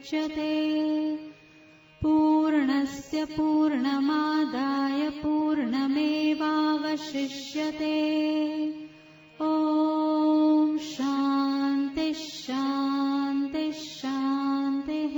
मुच्यते। पूर्णस्य पूर्णमादाय पूर्णमेवावशिष्यते। ॐ शान्ति शान्ति शान्तिः।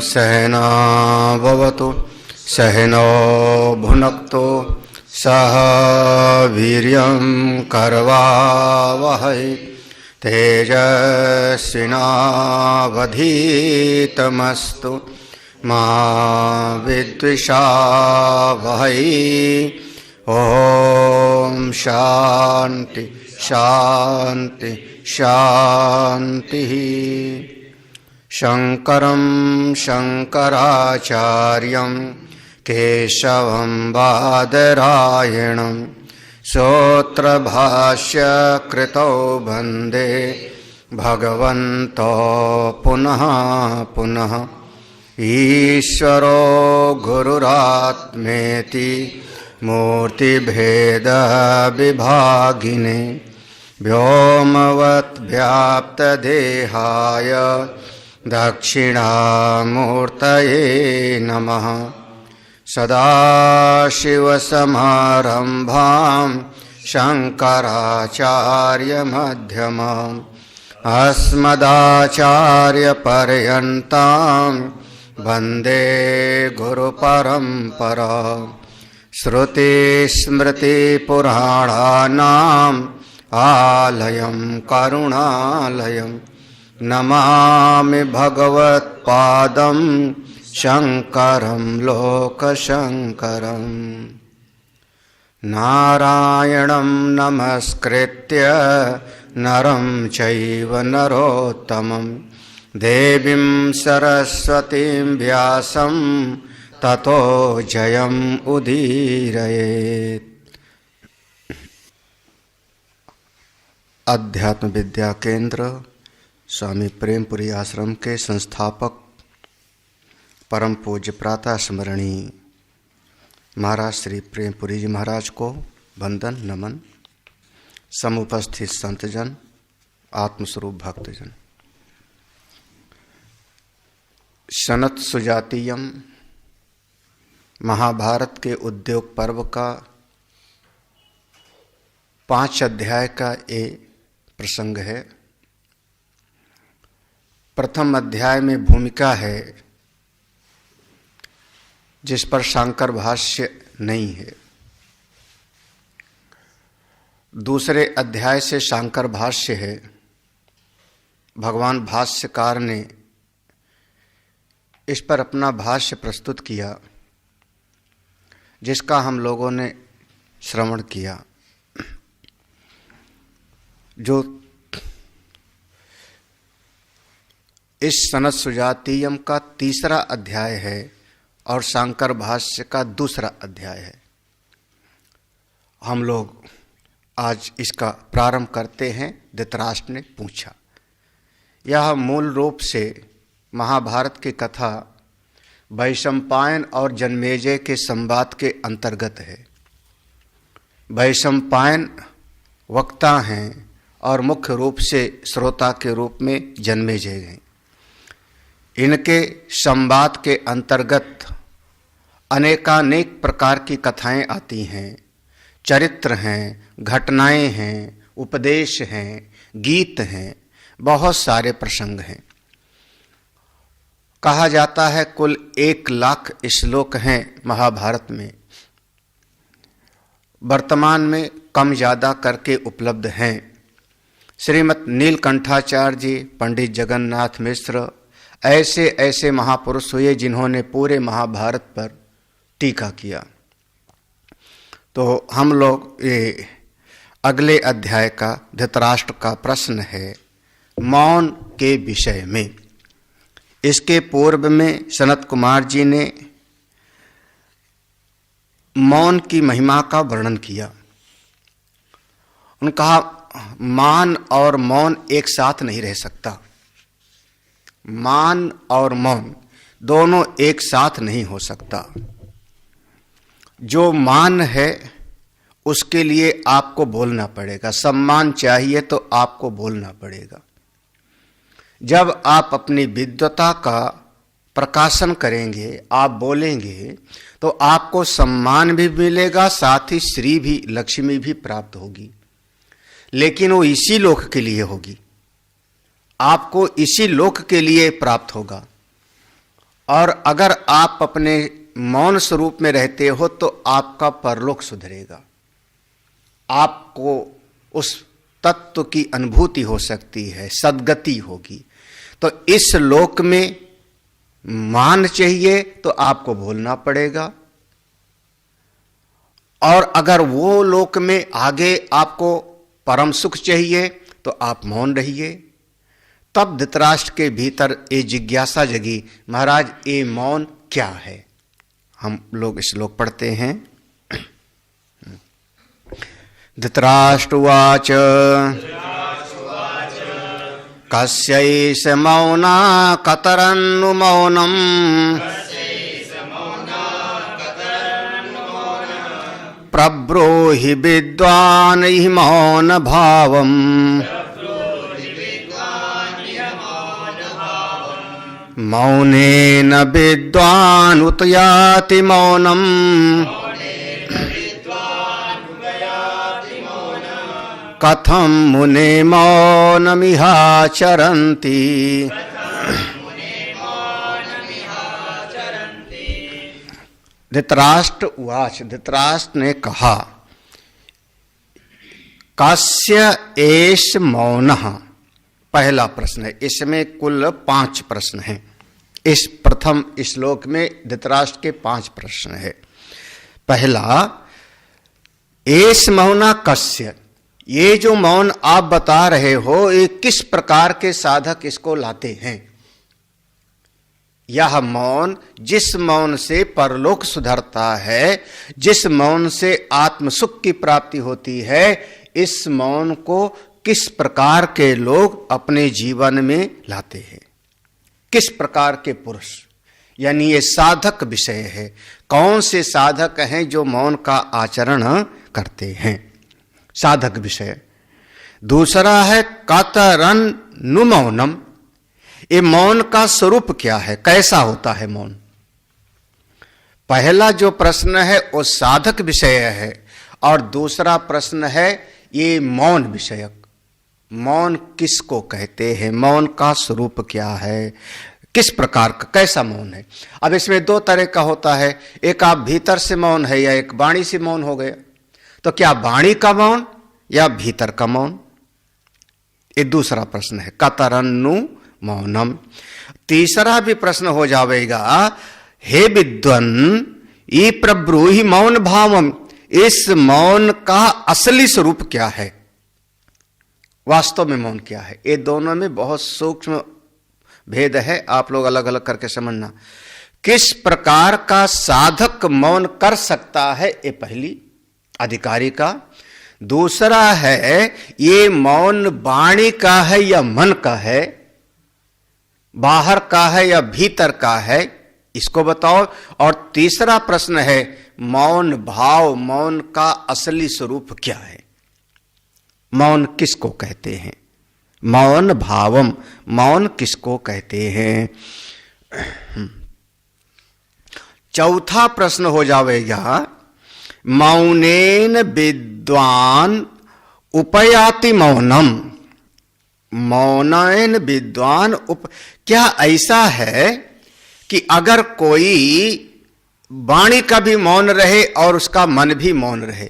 सहना भवतु सहनो भुनक्तु सह वीर्यं करवावहै तेजस्विनावधीतमस्तु मा विद्विषावहै। ॐ शान्ति शान्ति शान्तिः। शङ्करं शङ्कराचार्यं केशवं बादरायणं सूत्रभाष्यकृतौ वन्दे भगवन्तो पुनः पुनः। ईश्वरो गुरुरात्मेति मूर्तिभेदविभागिने व्योमवद्व्याप्तदेहाय दक्षिणामूर्तये नमः। सदाशिवसमारम्भां शङ्कराचार्यमध्यमाम् अस्मदाचार्यपर्यन्तां वन्दे गुरुपरम्पराम्। श्रुतिस्मृतिपुराणानाम् आलयं करुणालयं नमामि भगवत्पादं शङ्करं लोकशङ्करम्। नारायणं नमस्कृत्य नरं चैव नरोत्तमं देवीं सरस्वतीं व्यासं ततो जयम् उदीरयेत्। अध्यात्म विद्या केंद्र स्वामी प्रेमपुरी आश्रम के संस्थापक परम पूज्य प्रातः स्मरणीय महाराज श्री प्रेमपुरी जी महाराज को वंदन नमन। समुपस्थित संतजन, आत्मस्वरूप भक्तजन। सनत सुजातीयम महाभारत के उद्योग पर्व का 5 अध्याय का ये प्रसंग है। प्रथम अध्याय में भूमिका है जिस पर शांकर भाष्य नहीं है। दूसरे अध्याय से शांकर भाष्य है। भगवान भाष्यकार ने इस पर अपना भाष्य प्रस्तुत किया जिसका हम लोगों ने श्रवण किया। जो इस सनत सुजातीयम का तीसरा अध्याय है और शांकर भाष्य का दूसरा अध्याय है। हम लोग आज इसका प्रारंभ करते हैं। धृतराष्ट्र ने पूछा। यह मूल रूप से महाभारत की कथा वैशंपायन और जन्मेजय के संवाद के अंतर्गत है। वैशंपायन वक्ता हैं और मुख्य रूप से श्रोता के रूप में जन्मेजय हैं। इनके संवाद के अंतर्गत अनेकानेक प्रकार की कथाएं आती हैं, चरित्र हैं, घटनाएं हैं, उपदेश हैं, गीत हैं, बहुत सारे प्रसंग हैं। कहा जाता है कुल 1,00,000 श्लोक हैं महाभारत में। वर्तमान में कम ज़्यादा करके उपलब्ध हैं। श्रीमद् नीलकंठाचार्य जी, पंडित जगन्नाथ मिश्र, ऐसे ऐसे महापुरुष हुए जिन्होंने पूरे महाभारत पर टीका किया। तो हम लोग ये अगले अध्याय का धृतराष्ट्र का प्रश्न है मौन के विषय में। इसके पूर्व में सनत कुमार जी ने मौन की महिमा का वर्णन किया। उन्होंने कहा मान और मौन एक साथ नहीं रह सकता। मान और मौन दोनों एक साथ नहीं हो सकता। जो मान है उसके लिए आपको बोलना पड़ेगा। सम्मान चाहिए तो आपको बोलना पड़ेगा। जब आप अपनी विद्वता का प्रकाशन करेंगे, आप बोलेंगे, तो आपको सम्मान भी मिलेगा, साथ ही श्री भी, लक्ष्मी भी प्राप्त होगी। लेकिन वो इसी लोक के लिए होगी, आपको इसी लोक के लिए प्राप्त होगा। और अगर आप अपने मौन स्वरूप में रहते हो तो आपका परलोक सुधरेगा, आपको उस तत्व की अनुभूति हो सकती है, सद्गति होगी। तो इस लोक में मान चाहिए तो आपको बोलना पड़ेगा, और अगर वो लोक में आगे आपको परम सुख चाहिए तो आप मौन रहिए। तब धृतराष्ट्र के भीतर ये जिज्ञासा जगी, महाराज ये मौन क्या है। हम लोग श्लोक पढ़ते हैं। धृतराष्ट्रवाच कस्यैष मौना कतरन्नु मौनम् प्रब्रूहि विद्वान् हि मौन भावम् मौनेन विद्वान् उत याति मौनम् कथम मुने मौनमिहाचरन्ति। धृतराष्ट्र उवाच, धृतराष्ट्र ने कहा कस्य एष मौनः। पहला प्रश्न है, इसमें कुल 5 प्रश्न हैं। इस प्रथम श्लोक में धृतराष्ट्र के 5 प्रश्न है। पहला, एष मौना कस्य, ये जो मौन आप बता रहे हो ये किस प्रकार के साधक इसको लाते हैं। यह मौन, जिस मौन से परलोक सुधरता है, जिस मौन से आत्म सुख की प्राप्ति होती है, इस मौन को किस प्रकार के लोग अपने जीवन में लाते हैं, किस प्रकार के पुरुष, यानी ये साधक विषय है। कौन से साधक हैं जो मौन का आचरण करते हैं, साधक विषय। दूसरा है कतरन्नु मौनम, ये मौन का स्वरूप क्या है, कैसा होता है मौन। पहला जो प्रश्न है वो साधक विषय है, और दूसरा प्रश्न है ये मौन विषयक। मौन किसको कहते हैं, मौन का स्वरूप क्या है, किस प्रकार का, कैसा मौन है। अब इसमें 2 तरह का होता है, एक आप भीतर से मौन है या एक वाणी से मौन हो गया। तो क्या वाणी का मौन या भीतर का मौन, ये दूसरा प्रश्न है, कतरन्नु मौनम। तीसरा भी प्रश्न हो जाएगा, हे विद्वन ई प्रब्रूहि मौन भावम, इस मौन का असली स्वरूप क्या है, वास्तव में मौन क्या है। ये दोनों में बहुत सूक्ष्म भेद है, आप लोग अलग अलग करके समझना। किस प्रकार का साधक मौन कर सकता है, ये पहली अधिकारी का। दूसरा है ये मौन वाणी का है या मन का है, बाहर का है या भीतर का है, इसको बताओ। और तीसरा प्रश्न है मौन भाव, मौन का असली स्वरूप क्या है। मौन किसको कहते हैं? मौन भावम, मौन किसको कहते हैं? चौथा प्रश्न हो जाएगा, मौनेन विद्वान उपयाति मौनम। मौनेन विद्वान क्या ऐसा है कि अगर कोई वाणी का भी मौन रहे और उसका मन भी मौन रहे?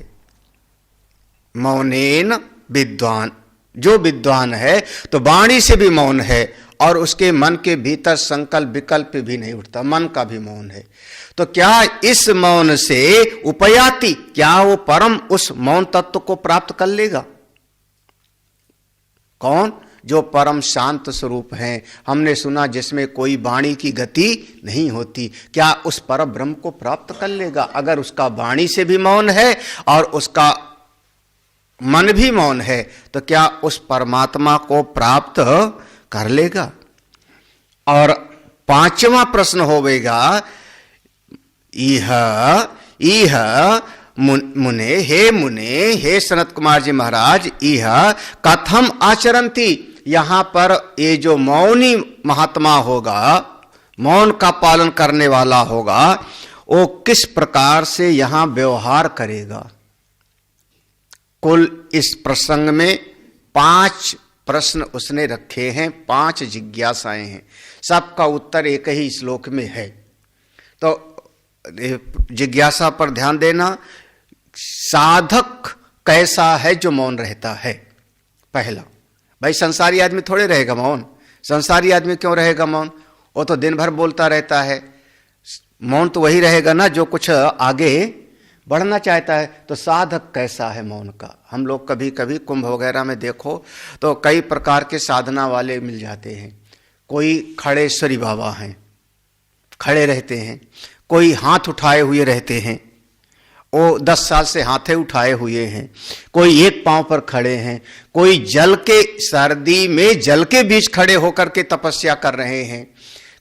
मौनेन विद्वान, जो विद्वान है तो वाणी से भी मौन है और उसके मन के भीतर संकल्प विकल्प भी नहीं उठता, मन का भी मौन है। तो क्या इस मौन से उपयाति, क्या वो परम उस मौन तत्व को प्राप्त कर लेगा? कौन? जो परम शांत स्वरूप हैं। हमने सुना जिसमें कोई वाणी की गति नहीं होती, क्या उस पर ब्रह्म को प्राप्त कर लेगा? अगर उसका वाणी से भी मौन है और उसका मन भी मौन है तो क्या उस परमात्मा को प्राप्त कर लेगा? और पांचवा प्रश्न होवेगा, इह मुने, हे सनत कुमार जी महाराज, यह कथम आचरंती। यहां पर ये जो मौनी महात्मा होगा, मौन का पालन करने वाला होगा, वो किस प्रकार से यहां व्यवहार करेगा? कुल इस प्रसंग में 5 प्रश्न उसने रखे हैं, 5 जिज्ञासाएं हैं, सबका उत्तर एक ही श्लोक में है। तो जिज्ञासा पर ध्यान देना। साधक कैसा है जो मौन रहता है? पहला, भाई संसारी आदमी थोड़े रहेगा मौन। संसारी आदमी क्यों रहेगा मौन? वो तो दिन भर बोलता रहता है। मौन तो वही रहेगा ना जो कुछ आगे बढ़ना चाहता है। तो साधक कैसा है मौन का? हम लोग कभी कभी कुंभ वगैरह में देखो तो कई प्रकार के साधना वाले मिल जाते हैं। कोई खड़ेश्वरी बाबा हैं, खड़े रहते हैं। कोई हाथ उठाए हुए रहते हैं, वो 10 साल से हाथे उठाए हुए हैं। कोई एक पांव पर खड़े हैं। कोई जल के, सर्दी में जल के बीच खड़े होकर के तपस्या कर रहे हैं।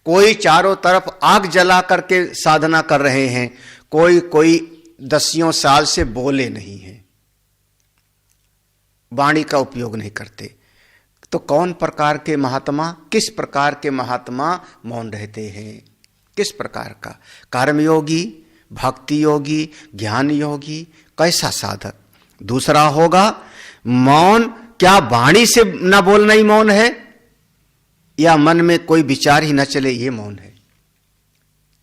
कोई चारों तरफ आग जला करके साधना कर रहे हैं। कोई 10 साल से बोले नहीं हैं, वाणी का उपयोग नहीं करते। तो कौन प्रकार के महात्मा, किस प्रकार के महात्मा मौन रहते हैं? किस प्रकार का? कर्मयोगी, भक्ति योगी, ज्ञान योगी, कैसा साधक? दूसरा होगा मौन, क्या वाणी से न बोलना ही मौन है या मन में कोई विचार ही न चले ये मौन है?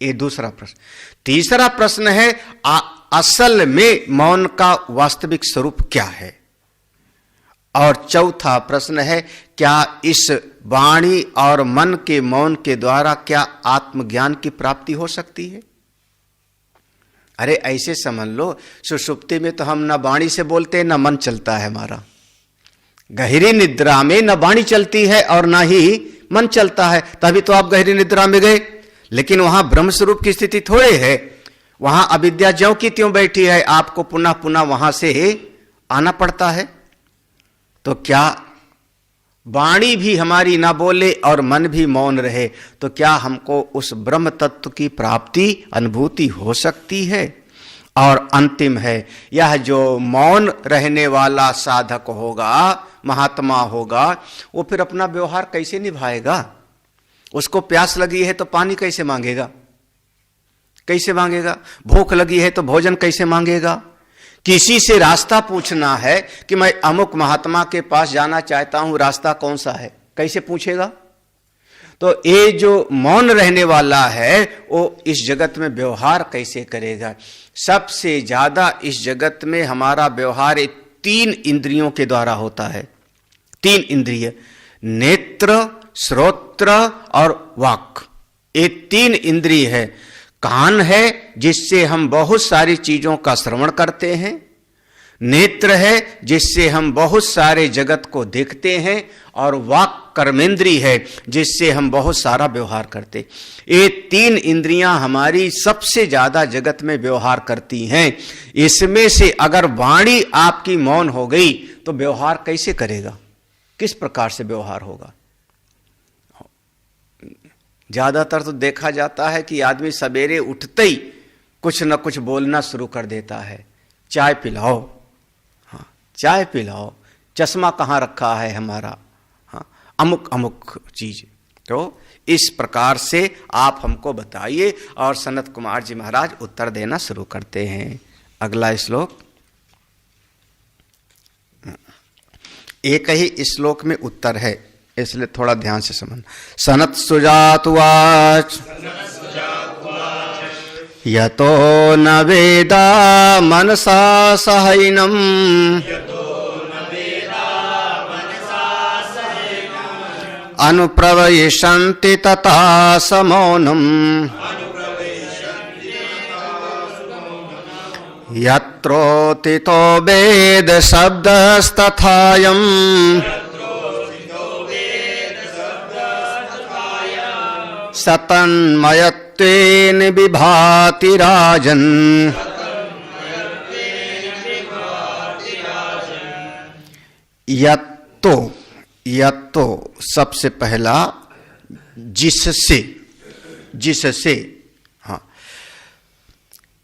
ये दूसरा प्रश्न। तीसरा प्रश्न है असल में मौन का वास्तविक स्वरूप क्या है? और चौथा प्रश्न है, क्या इस वाणी और मन के मौन के द्वारा क्या आत्मज्ञान की प्राप्ति हो सकती है? अरे ऐसे समझ लो, सुषुप्ति में तो हम न वाणी से बोलते न मन चलता है हमारा। गहरी निद्रा में न वाणी चलती है और न ही मन चलता है, तभी तो आप गहरी निद्रा में गए। लेकिन वहां ब्रह्म स्वरूप की स्थिति थोड़े है, वहां अविद्या ज्यों की त्यों बैठी है, आपको पुनः पुनः वहां से आना पड़ता है। तो क्या वाणी भी हमारी ना बोले और मन भी मौन रहे तो क्या हमको उस ब्रह्म तत्व की प्राप्ति, अनुभूति हो सकती है? और अंतिम है, यह जो मौन रहने वाला साधक होगा, महात्मा होगा, वो फिर अपना व्यवहार कैसे निभाएगा? उसको प्यास लगी है तो पानी कैसे मांगेगा? कैसे मांगेगा? भूख लगी है तो भोजन कैसे मांगेगा? किसी से रास्ता पूछना है कि मैं अमुक महात्मा के पास जाना चाहता हूं, रास्ता कौन सा है, कैसे पूछेगा? तो ये जो मौन रहने वाला है वो इस जगत में व्यवहार कैसे करेगा? सबसे ज्यादा इस जगत में हमारा व्यवहार 3 इंद्रियों के द्वारा होता है। 3 इंद्रिय, नेत्र, श्रोत्र और वाक्, ये 3 इंद्रिय है। कान है जिससे हम बहुत सारी चीजों का श्रवण करते हैं, नेत्र है जिससे हम बहुत सारे जगत को देखते हैं, और वाक् कर्मेंद्री है जिससे हम बहुत सारा व्यवहार करते। ये 3 इंद्रियां हमारी सबसे ज्यादा जगत में व्यवहार करती हैं। इसमें से अगर वाणी आपकी मौन हो गई तो व्यवहार कैसे करेगा? किस प्रकार से व्यवहार होगा? ज्यादातर तो देखा जाता है कि आदमी सवेरे उठते ही कुछ न कुछ बोलना शुरू कर देता है। चाय पिलाओ, हाँ चाय पिलाओ, चश्मा कहाँ रखा है हमारा, हाँ, अमुक अमुक चीज। तो इस प्रकार से आप हमको बताइए। और सनत कुमार जी महाराज उत्तर देना शुरू करते हैं। अगला श्लोक, एक ही श्लोक में उत्तर है, इसलिए थोड़ा ध्यान से समझना। सनत सुजातुवाच यतो न वेदा मनसा सहैनम अनुप्रवयिषन्ति तथा समौनम् यत्रोतितो वेद शब्दस्तथायम् सतन्मयत्वेन विभाति राजन्। यत्तो सबसे पहला जिससे, जिससे, हाँ,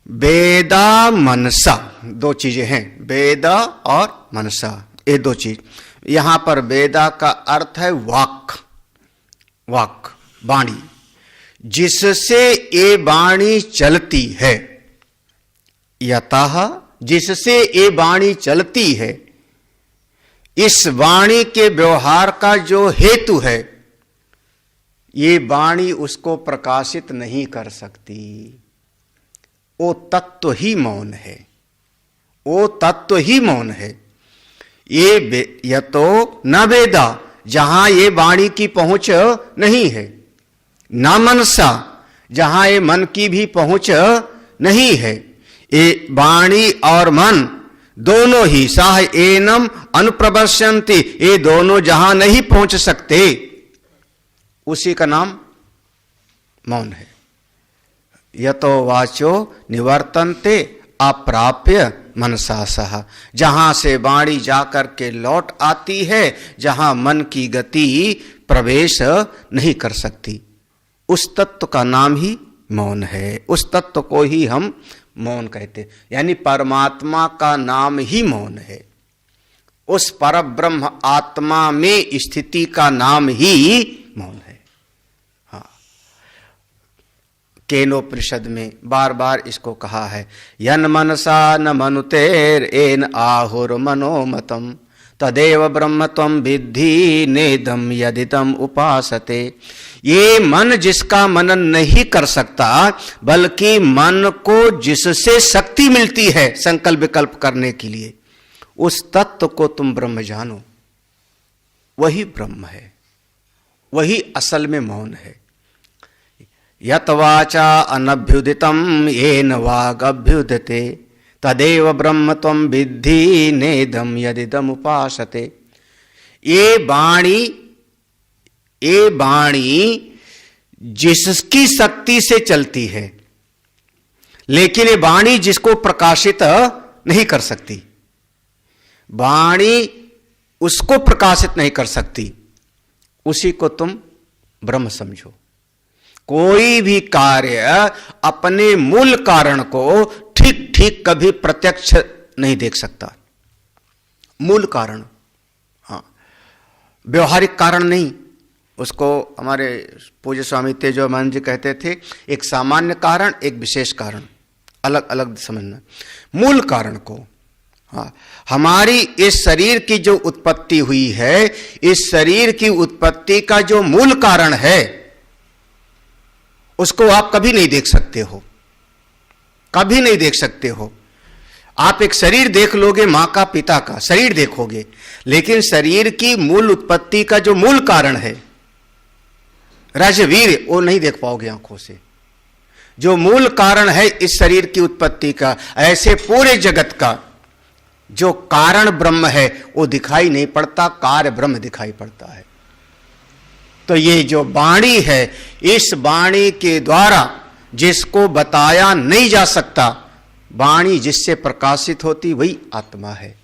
वेदा मनसा, दो चीजें हैं, वेदा और मनसा, ये दो चीज। यहां पर वेदा का अर्थ है वाक, वाक वाणी, जिससे ये वाणी चलती है। यतः जिससे ये वाणी चलती है, इस वाणी के व्यवहार का जो हेतु है, ये वाणी उसको प्रकाशित नहीं कर सकती। वो तत्व ही मौन है, वो तत्व ही मौन है। ये तो न वेदा, जहां ये वाणी की पहुंच नहीं है, न मनसा, जहां ये मन की भी पहुंच नहीं है। ये वाणी और मन दोनों ही साह एनम अनुप्रवश्यन्ति, ये दोनों जहां नहीं पहुंच सकते, उसी का नाम मौन है। यतो वाचो निवर्तन्ते अप्राप्य मनसा सह, जहां से वाणी जाकर के लौट आती है, जहां मन की गति प्रवेश नहीं कर सकती, उस तत्व का नाम ही मौन है। उस तत्व को ही हम मौन कहते, यानी परमात्मा का नाम ही मौन है। उस परब्रह्म आत्मा में स्थिति का नाम ही मौन है। हाँ, केनोपनिषद में बार बार इसको कहा है, यन मनसा न मनुतेर एन आहुर मनोमतम तदेव ब्रह्म त्वं विद्धि नेदम यदिदम उपासते। ये मन जिसका मनन नहीं कर सकता, बल्कि मन को जिससे शक्ति मिलती है संकल्प विकल्प करने के लिए, उस तत्व को तुम ब्रह्म जानो, वही ब्रह्म है, वही असल में मौन है। यत वाचा अनभ्युदितम येन वाग अभ्युदते तदेव ब्रह्म त्वं विद्धि नेदम यदिदम उपासते। ये वाणी जिसकी शक्ति से चलती है, लेकिन ये वाणी जिसको प्रकाशित नहीं कर सकती, वाणी उसको प्रकाशित नहीं कर सकती, उसी को तुम ब्रह्म समझो। कोई भी कार्य अपने मूल कारण को ठीक ठीक कभी प्रत्यक्ष नहीं देख सकता। मूल कारण, हाँ, व्यवहारिक कारण नहीं। उसको हमारे पूज्य स्वामी तेजोमान जी कहते थे, एक सामान्य कारण, एक विशेष कारण, अलग अलग समझना। मूल कारण को, हाँ, हमारी इस शरीर की जो उत्पत्ति हुई है, इस शरीर की उत्पत्ति का जो मूल कारण है, उसको आप कभी नहीं देख सकते हो, कभी नहीं देख सकते हो। आप एक शरीर देख लोगे, मां का पिता का शरीर देखोगे, लेकिन शरीर की मूल उत्पत्ति का जो मूल कारण है राजवीर, वो नहीं देख पाओगे आंखों से। जो मूल कारण है इस शरीर की उत्पत्ति का, ऐसे पूरे जगत का जो कारण ब्रह्म है वो दिखाई नहीं पड़ता, कार्य ब्रह्म दिखाई पड़ता है। तो ये जो वाणी है, इस वाणी के द्वारा जिसको बताया नहीं जा सकता, वाणी जिससे प्रकाशित होती वही आत्मा है।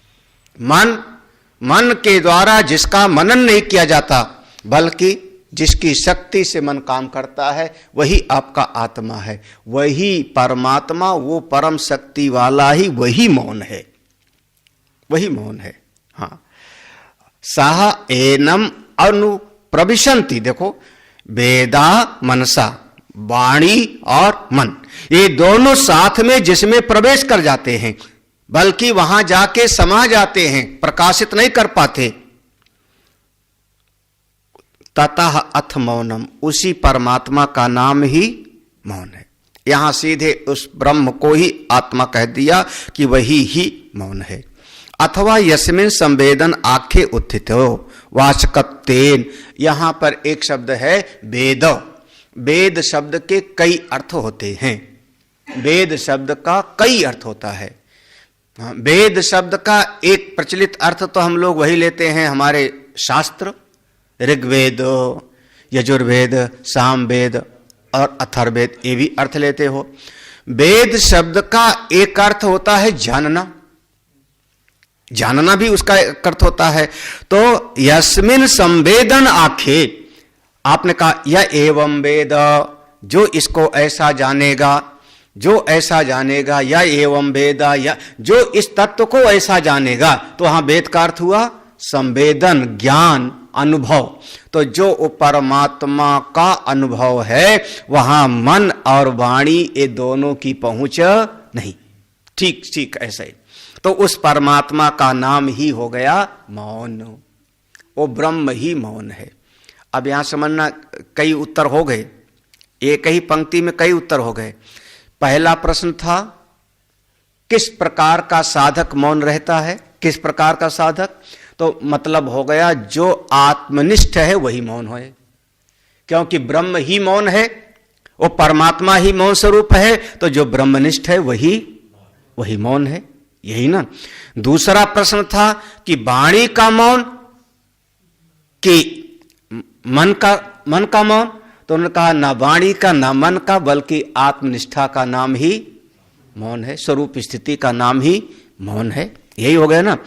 मन के द्वारा जिसका मनन नहीं किया जाता, बल्कि जिसकी शक्ति से मन काम करता है, वही आपका आत्मा है, वही परमात्मा, वो परम शक्ति वाला ही वही मौन है, वही मौन है। हाँ, सह एनम अनुप्रविशन्ति। देखो, वेदा मनसा, वाणी और मन, ये दोनों साथ में जिसमें प्रवेश कर जाते हैं, बल्कि वहां जाके समा जाते हैं, प्रकाशित नहीं कर पाते। ततः अथ मौनम, उसी परमात्मा का नाम ही मौन है। यहां सीधे उस ब्रह्म को ही आत्मा कह दिया कि वही ही मौन है। अथवा यस्मिन संवेदन आखे उत्थितो वाचकत्वेन, यहां पर एक शब्द है वेद। वेद शब्द के कई अर्थ होते हैं। वेद शब्द का कई अर्थ होता है। वेद शब्द का एक प्रचलित अर्थ तो हम लोग वही लेते हैं, हमारे शास्त्र, ऋग्वेद, यजुर्वेद, सामवेद और अथर्ववेद, ये भी अर्थ लेते हो। वेद शब्द का एक अर्थ होता है जानना, जानना भी उसका एक अर्थ होता है। तो यस्मिन संवेदन आखे, आपने कहा यह एवं वेद, जो इसको ऐसा जानेगा, जो ऐसा जानेगा, या एवं वेद, या जो इस तत्व को ऐसा जानेगा, तो वहां वेद का अर्थ हुआ संवेदन, ज्ञान, अनुभव। तो जो परमात्मा का अनुभव है वहां मन और वाणी ये दोनों की पहुंच नहीं। ठीक ठीक ऐसा ही। तो उस परमात्मा का नाम ही हो गया मौन, वो ब्रह्म ही मौन है। अब यहां समझना, कई उत्तर हो गए, एक ही पंक्ति में कई उत्तर हो गए। पहला प्रश्न था किस प्रकार का साधक मौन रहता है, किस प्रकार का साधक, तो मतलब हो गया जो आत्मनिष्ठ है वही मौन होए, क्योंकि ब्रह्म ही मौन है, वो परमात्मा ही मौन स्वरूप है, तो जो ब्रह्मनिष्ठ है वही मौन है, यही ना। दूसरा प्रश्न था कि वाणी का मौन कि मन का मौन, तो उन्होंने कहा ना वाणी का ना मन का, बल्कि आत्मनिष्ठा का नाम ही मौन है, स्वरूप स्थिति का नाम ही मौन है, यही हो गया ना।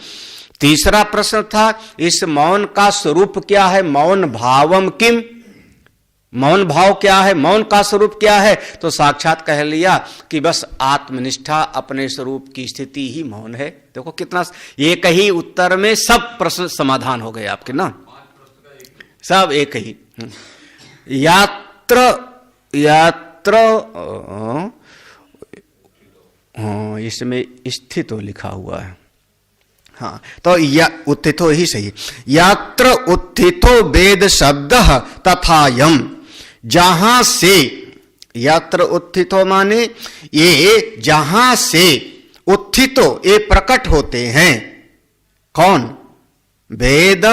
तीसरा प्रश्न था इस मौन का स्वरूप क्या है, मौन भावम किम, मौन भाव क्या है, मौन का स्वरूप क्या है, तो साक्षात कह लिया कि बस आत्मनिष्ठा, अपने स्वरूप की स्थिति ही मौन है। देखो कितना, एक ही उत्तर में सब प्रश्न समाधान हो गए आपके ना, सब एक ही। यात्र इसमें स्थितो लिखा हुआ है, हाँ, तो या उत्थितो ही सही। यात्र उत्थितो वेद शब्द तथा यम, जहां से, यात्र उत्थितो माने ये जहां से, उत्थितो ये प्रकट होते हैं, कौन, वेद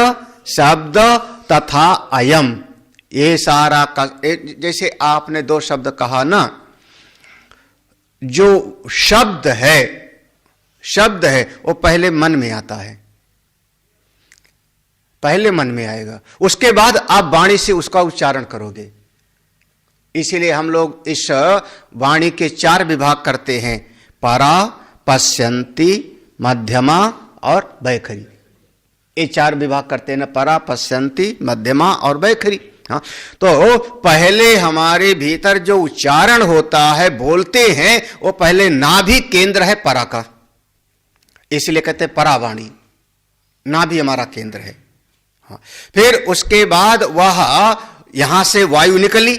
शब्द तथा अयम, ये सारा का, जैसे आपने दो शब्द कहा ना, जो शब्द है वो पहले मन में आता है, पहले मन में आएगा, उसके बाद आप वाणी से उसका उच्चारण करोगे। इसीलिए हम लोग इस वाणी के 4 विभाग करते हैं, परा, पश्यन्ति, मध्यमा और वैखरी, ये 4 विभाग करते हैं ना, परा, पश्यन्ति, मध्यमा और वैखरी। हाँ, तो पहले हमारे भीतर जो उच्चारण होता है, बोलते हैं, वो पहले नाभि केंद्र है परा का, इसलिए कहते हैं परावाणी, नाभि हमारा केंद्र है। हाँ, फिर उसके बाद वह यहां से वायु निकली,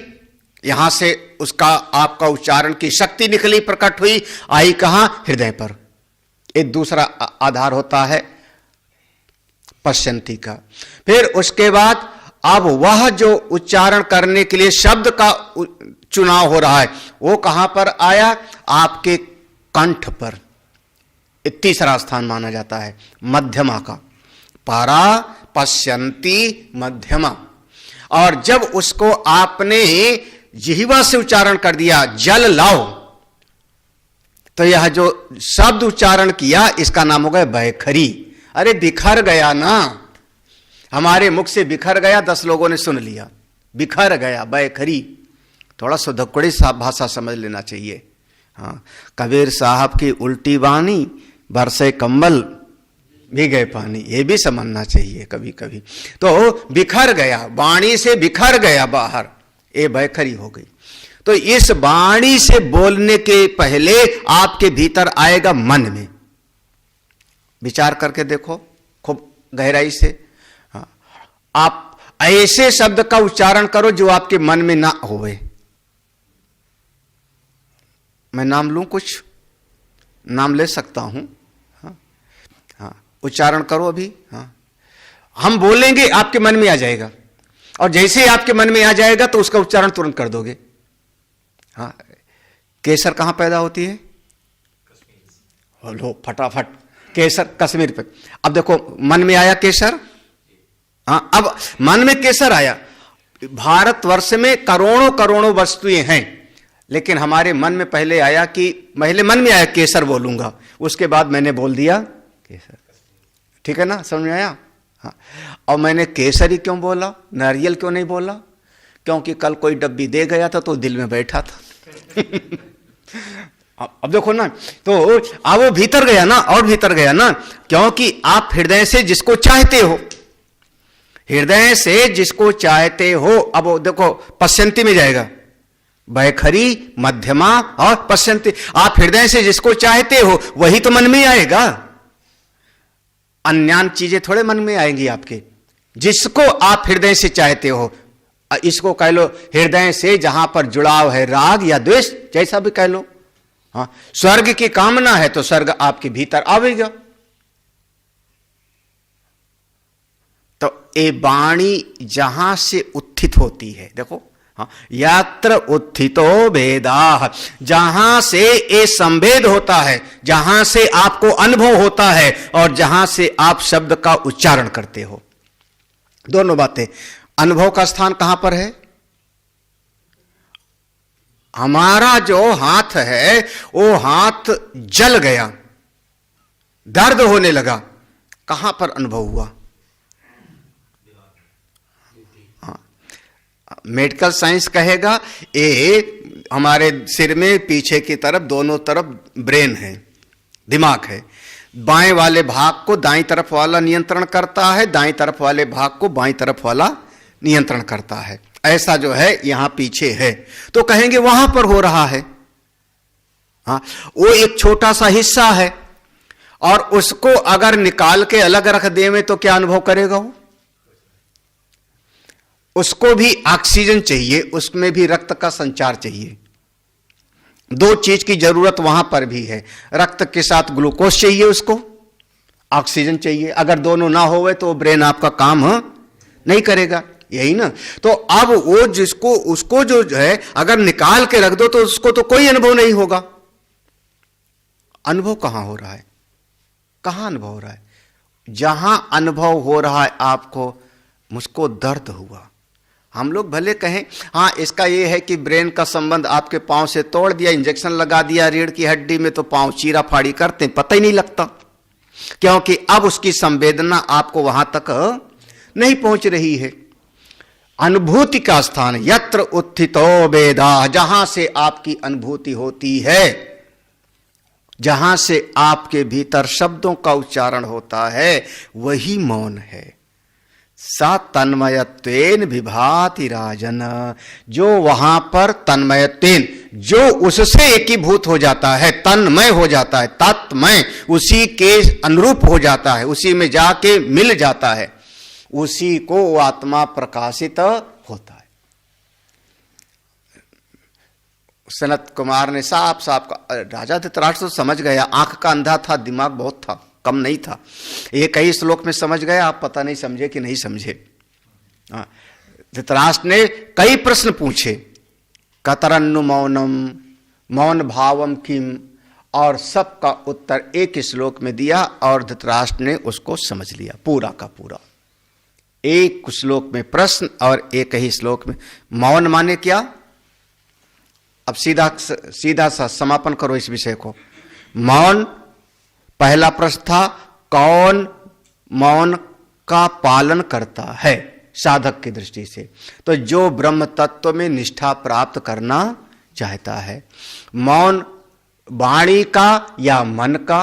यहां से उसका आपका उच्चारण की शक्ति निकली, प्रकट हुई, आई कहां, हृदय पर। एक दूसरा आधार होता है पश्यन्ति का। फिर उसके बाद अब वह जो उच्चारण करने के लिए शब्द का चुनाव हो रहा है, वो कहां पर आया, आपके कंठ पर, तीसरा स्थान माना जाता है मध्यमा का, पारा, पश्यन्ति, मध्यमा। और जब उसको आपने जिह्वा से उच्चारण कर दिया, जल लाओ, तो यह जो शब्द उच्चारण किया इसका नाम हो गया वैखरी। अरे बिखर गया ना, हमारे मुख से बिखर गया, 10 लोगों ने सुन लिया, बिखर गया, वैखरी। थोड़ा सुधक्कड़ी भाषा समझ लेना चाहिए। हाँ, कबीर साहब की उल्टी वाणी, बरसे कंबल भीगे पानी, ये भी समझना चाहिए कभी कभी। तो बिखर गया, वाणी से बिखर गया बाहर, ये वैखरी हो गई। तो इस वाणी से बोलने के पहले आपके भीतर आएगा मन में, विचार करके देखो खूब गहराई से। आप ऐसे शब्द का उच्चारण करो जो आपके मन में ना होवे। मैं नाम लूं, कुछ नाम ले सकता हूं। हाँ हाँ, उच्चारण करो अभी। हाँ, हम बोलेंगे आपके मन में आ जाएगा, और जैसे ही आपके मन में आ जाएगा तो उसका उच्चारण तुरंत कर दोगे। हाँ, केसर कहां पैदा होती है? लो फटाफट, केसर कश्मीर पे। अब देखो मन में आया केसर। हाँ, अब मन में केसर आया। भारतवर्ष में करोड़ों करोड़ों वस्तुएं हैं, लेकिन हमारे मन में पहले आया कि पहले मन में आया केसर बोलूंगा, उसके बाद मैंने बोल दिया केसर। ठीक है ना, समझ में आया? हाँ, और मैंने केसर ही क्यों बोला, नारियल क्यों नहीं बोला? क्योंकि कल कोई डब्बी दे गया था तो दिल में बैठा था। अब देखो ना, तो अब वो भीतर गया ना, और भीतर गया ना, क्योंकि आप हृदय से जिसको चाहते हो, हृदय से जिसको चाहते हो। अब वो देखो पश्यंती में जाएगा, बैखरी, मध्यमा और पश्यंती। आप हृदय से जिसको चाहते हो वही तो मन में आएगा, अन्यान चीजें थोड़े मन में आएंगी आपके। जिसको आप हृदय से चाहते हो, इसको कह लो हृदय से जहां पर जुड़ाव है, राग या द्वेष, जैसा भी कह लो। हाँ, स्वर्ग की कामना है तो स्वर्ग आपके भीतर आवेगा। तो ये वाणी जहां से उत्थित होती है, देखो, हाँ, यात्र उत्थितो वेदाः, जहां से ये संवेद होता है, जहां से आपको अनुभव होता है, और जहां से आप शब्द का उच्चारण करते हो। दोनों बातें। अनुभव का स्थान कहां पर है? हमारा जो हाथ है वो हाथ जल गया, दर्द होने लगा, कहां पर अनुभव हुआ? मेडिकल साइंस कहेगा ये हमारे सिर में पीछे की तरफ, दोनों तरफ ब्रेन है, दिमाग है। बाएं वाले भाग को दाईं तरफ वाला नियंत्रण करता है, दाईं तरफ वाले भाग को बाईं तरफ वाला नियंत्रण करता है। ऐसा जो है यहां पीछे है, तो कहेंगे वहां पर हो रहा है। हाँ, वो एक छोटा सा हिस्सा है, और उसको अगर निकाल के अलग रख देवे तो क्या अनुभव करेगा वो? उसको भी ऑक्सीजन चाहिए, उसमें भी रक्त का संचार चाहिए। दो चीज की जरूरत वहां पर भी है, रक्त के साथ ग्लूकोज चाहिए, उसको ऑक्सीजन चाहिए। अगर दोनों ना होवे तो ब्रेन आपका काम नहीं करेगा, यही ना। तो अब वो जिसको, उसको जो है अगर निकाल के रख दो तो उसको तो कोई अनुभव नहीं होगा। अनुभव कहां हो रहा है? कहां अनुभव हो रहा है? जहां अनुभव हो रहा है आपको, मुझको दर्द हुआ। हम लोग भले कहें हाँ इसका ये है कि ब्रेन का संबंध आपके पांव से तोड़ दिया, इंजेक्शन लगा दिया रीढ़ की हड्डी में, तो पांव चीरा फाड़ी करते हैं, पता ही नहीं लगता, क्योंकि अब उसकी संवेदना आपको वहां तक नहीं पहुंच रही है। अनुभूति का स्थान यत्र उत्थितो वेदाः, जहां से आपकी अनुभूति होती है, जहां से आपके भीतर शब्दों का उच्चारण होता है, वही मौन है। सा तन्मयत्वेन विभाति राजन, जो वहां पर तन्मयत्वेन, जो उससे एकीभूत हो जाता है, तन्मय हो जाता है, तत्मय, उसी के अनुरूप हो जाता है, उसी में जाके मिल जाता है, उसी को आत्मा प्रकाशित होता है। सनत कुमार ने साफ साफ, राजा धृतराष्ट्र तो समझ गया, आंख का अंधा था, दिमाग बहुत था, कम नहीं था। ये कई श्लोक में समझ गया, आप पता नहीं समझे कि नहीं समझे। धृतराष्ट्र ने कई प्रश्न पूछे, कतरन्नु मौनम, मौन भावम किम, और सबका उत्तर एक श्लोक में दिया, और धृतराष्ट्र ने उसको समझ लिया पूरा का पूरा। एक श्लोक में प्रश्न और एक ही श्लोक में मौन माने क्या। अब सीधा सा समापन करो इस विषय को। मौन, पहला प्रश्न था कौन मौन का पालन करता है साधक की दृष्टि से, तो जो ब्रह्म तत्व में निष्ठा प्राप्त करना चाहता है। मौन वाणी का या मन का,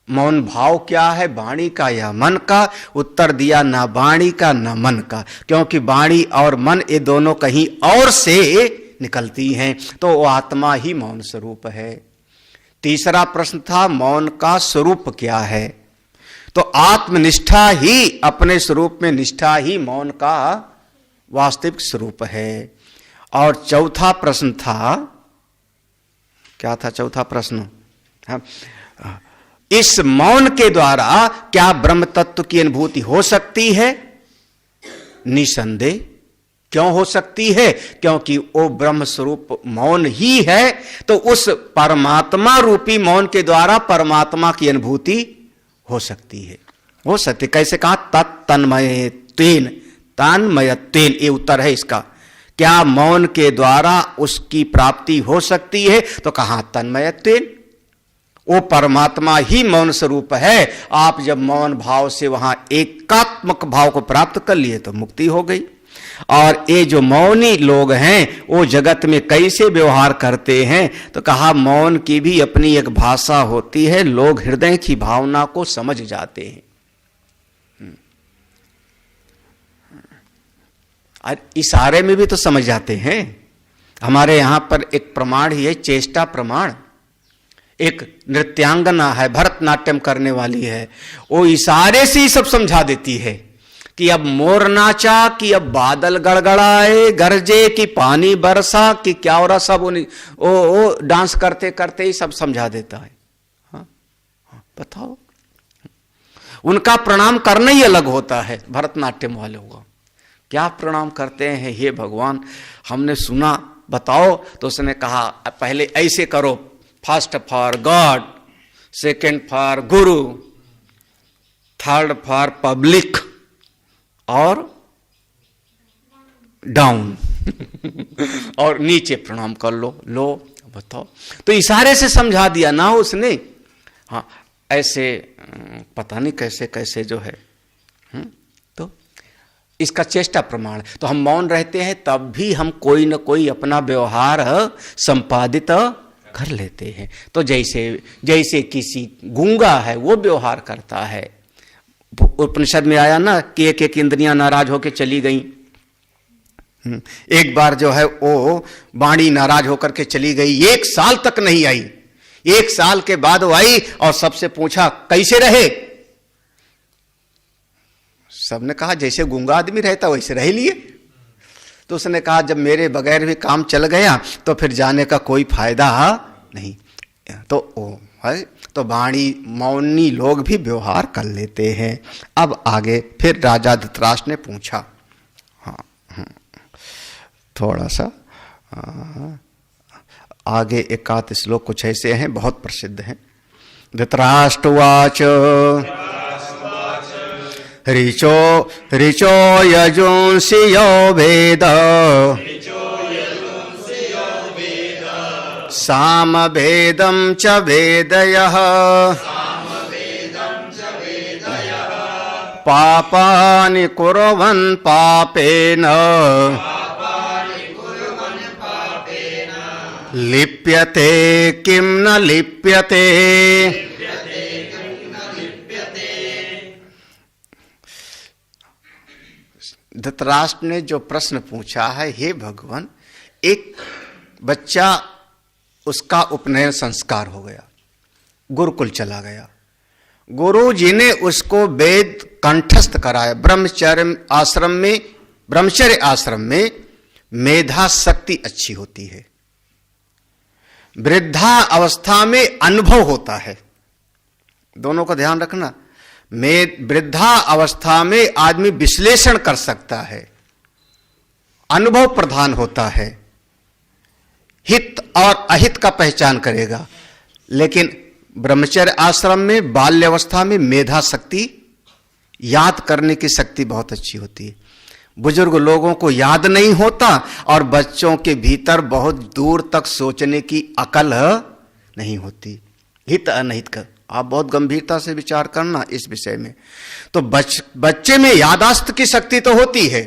मौन भाव क्या है, वाणी का या मन का? उत्तर दिया ना वाणी का ना मन का, क्योंकि वाणी और मन ये दोनों कहीं और से निकलती हैं, तो वो आत्मा ही मौन स्वरूप है। तीसरा प्रश्न था मौन का स्वरूप क्या है, तो आत्मनिष्ठा ही, अपने स्वरूप में निष्ठा ही मौन का वास्तविक स्वरूप है। और चौथा प्रश्न था, क्या था चौथा प्रश्न? हाँ, इस मौन के द्वारा क्या ब्रह्म तत्व की अनुभूति हो सकती है? निसंदेह। क्यों हो सकती है? क्योंकि वो ब्रह्म स्वरूप मौन ही है। तो उस परमात्मा रूपी मौन के द्वारा परमात्मा की अनुभूति हो सकती है। हो सकती। कैसे कहा? तन्मयत्वेन, तन्मयत्वेन, ये उत्तर है इसका। क्या मौन के द्वारा उसकी प्राप्ति हो सकती है? तो कहा तन्मयत्वेन, वो परमात्मा ही मौन स्वरूप है। आप जब मौन भाव से वहां एकात्मक भाव को प्राप्त कर लिए तो मुक्ति हो गई। और ये जो मौनी लोग हैं वो जगत में कैसे व्यवहार करते हैं? तो कहा मौन की भी अपनी एक भाषा होती है, लोग हृदय की भावना को समझ जाते हैं। और इशारे में भी तो समझ जाते हैं। हमारे यहां पर एक प्रमाण ही है, चेष्टा प्रमाण। एक नृत्यांगना है, भरतनाट्यम करने वाली है, वो इशारे से ही सब समझा देती है कि अब मोर नाचा, कि अब बादल गड़गड़ाए गरजे, कि पानी बरसा, कि क्या हो रहा, सब वो डांस करते करते ही सब समझा देता है। हाँ, बताओ, उनका प्रणाम करना ही अलग होता है। भरतनाट्यम वालों का क्या प्रणाम करते हैं? हे भगवान, हमने सुना, बताओ। तो उसने कहा पहले ऐसे करो, first for God, second for Guru, third for public, और डाउन और नीचे प्रणाम कर लो। लो बताओ, तो इशारे से समझा दिया ना उसने। हाँ, ऐसे पता नहीं कैसे कैसे जो है। तो इसका चेष्टा प्रमाण। तो हम मौन रहते हैं तब भी हम कोई न कोई अपना व्यवहार संपादित कर लेते हैं। तो जैसे किसी गूंगा है वो व्यवहार करता है। उपनिषद में आया ना कि एक एक इंद्रियां नाराज होकर चली गई। एक बार जो है वो वाणी नाराज होकर के चली गई, 1 साल तक नहीं आई। 1 साल के बाद वो आई और सबसे पूछा कैसे रहे? सबने कहा जैसे गूंगा आदमी रहता वैसे रह लिए। तो उसने कहा जब मेरे बगैर भी काम चल गया तो फिर जाने का कोई फायदा नहीं। तो वो है, तो वाणी मौनी लोग भी व्यवहार कर लेते हैं। अब आगे फिर राजा धृतराष्ट्र ने पूछा, हाँ, थोड़ा सा आगे एकात श्लोक कुछ ऐसे हैं, बहुत प्रसिद्ध हैं। धृतराष्ट्रवाच ऋचो यजुंसि यो वेद सामवेदं च वेदयः पापानि कुर्वन् पापेन लिप्यते किं न लिप्यते। धृतराष्ट्र ने जो प्रश्न पूछा है, हे भगवान, एक बच्चा उसका उपनयन संस्कार हो गया, गुरुकुल चला गया, गुरु जी ने उसको वेद कंठस्थ कराया। ब्रह्मचर्य आश्रम में मेधा शक्ति अच्छी होती है, वृद्धा अवस्था में अनुभव होता है। दोनों का ध्यान रखना। वृद्धा अवस्था में आदमी विश्लेषण कर सकता है, अनुभव प्रधान होता है, हित और अहित का पहचान करेगा। लेकिन ब्रह्मचर्य आश्रम में बाल्यावस्था में मेधा शक्ति, याद करने की शक्ति बहुत अच्छी होती है। बुजुर्ग लोगों को याद नहीं होता और बच्चों के भीतर बहुत दूर तक सोचने की अकल नहीं होती। हित अनहित का आप बहुत गंभीरता से विचार करना इस विषय में। तो बच्चे में यादाश्त की शक्ति तो होती है,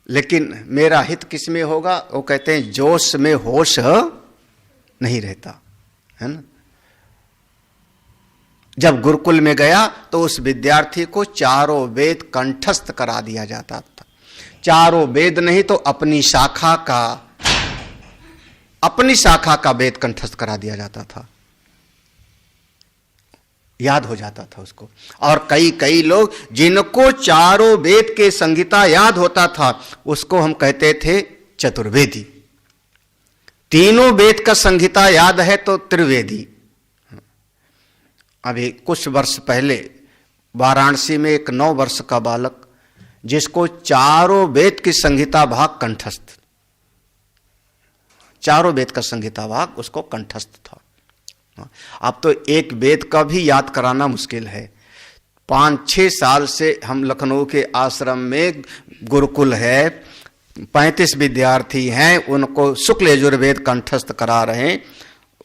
लेकिन मेरा हित किस में होगा? वो कहते हैं जोश में होश नहीं रहता है ना। जब गुरुकुल में गया तो उस विद्यार्थी को चारों वेद कंठस्थ करा दिया जाता था। चारों वेद नहीं तो अपनी शाखा का वेद कंठस्थ करा दिया जाता था। याद हो जाता था उसको। और कई कई लोग जिनको चारों वेद के संहिता याद होता था उसको हम कहते थे चतुर्वेदी। तीनों वेद का संहिता याद है तो त्रिवेदी। अभी कुछ वर्ष पहले वाराणसी में एक 9 वर्ष का बालक जिसको चारों वेद की संहिता भाग कंठस्थ, चारों वेद का संहिता भाग उसको कंठस्थ था। अब तो एक वेद का भी याद कराना मुश्किल है। 5-6 साल से हम लखनऊ के आश्रम में गुरुकुल है, 35 विद्यार्थी हैं, उनको शुक्ल यजुर्वेद कंठस्थ करा रहे हैं।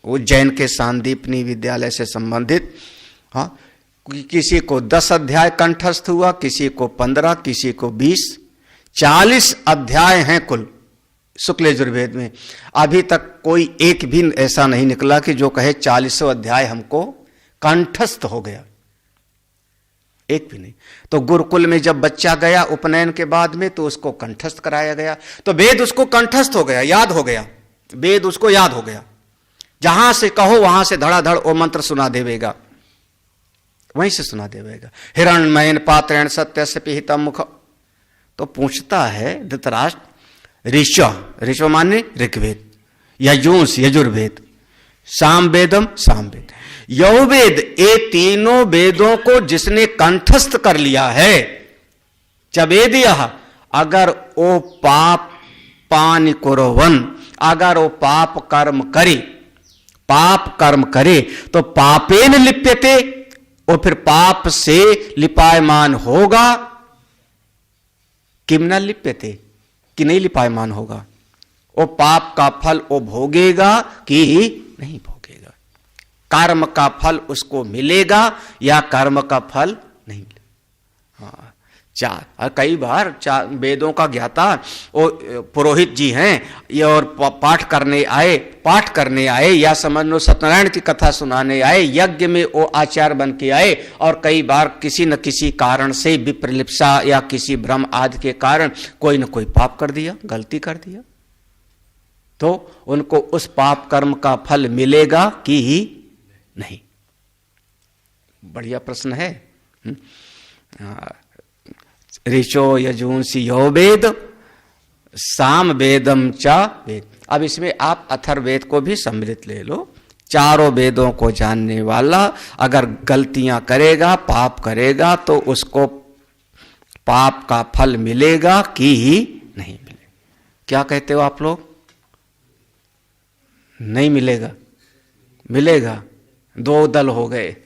उज्जैन के सांदीपनी विद्यालय से संबंधित। हाँ, किसी को 10 अध्याय कंठस्थ हुआ, किसी को 15, किसी को 20, 40 अध्याय हैं कुल शुक्ल यजुर्वेद में। अभी तक कोई एक भी ऐसा नहीं निकला कि जो कहे 40वां अध्याय हमको कंठस्थ हो गया, एक भी नहीं। तो गुरुकुल में जब बच्चा गया उपनयन के बाद में तो उसको कंठस्थ कराया गया, तो वेद उसको कंठस्थ हो गया, याद हो गया, वेद उसको याद हो गया। जहां से कहो वहां से धड़ाधड़ वो मंत्र सुना देवेगा, वहीं से सुना देवेगा। हिरण्मयेन पात्रेण सत्यस्य पिहितम मुख। तो पूछता है धृतराष्ट्र, ऋच माने ऋग्वेद, यजुंस यजुर्वेद, सामवेदम सामवेद, यौवेद, ये तीनों वेदों को जिसने कंठस्थ कर लिया है, चवेदिया, अगर वो पाप पानि कुर्वन्, अगर वो पाप कर्म करे तो पापेन लिप्यते, वो फिर पाप से लिपायमान होगा। किम न लिप्यते, कि नहीं लिपायमान होगा। वो पाप का फल वो भोगेगा कि नहीं भोगेगा, कर्म का फल उसको मिलेगा या कर्म का फल नहीं मिलेगा। हाँ, और कई बार वेदों का ज्ञाता वो पुरोहित जी हैं, ये और पाठ करने आए या समझ लो सत्यनारायण की कथा सुनाने आए, यज्ञ में वो आचार्य बन के आए, और कई बार किसी न किसी कारण से विप्रलिप्सा या किसी भ्रम आदि के कारण कोई न कोई पाप कर दिया, गलती कर दिया, तो उनको उस पाप कर्म का फल मिलेगा कि ही नहीं। बढ़िया प्रश्न है। ऋचो यजुंसी यौवेद साम वेदम च वेद। अब इसमें आप अथर्ववेद को भी सम्मिलित ले लो। चारों वेदों को जानने वाला अगर गलतियां करेगा, पाप करेगा, तो उसको पाप का फल मिलेगा कि नहीं मिलेगा। क्या कहते हो आप लोग? नहीं मिलेगा, मिलेगा। 2 दल हो गए।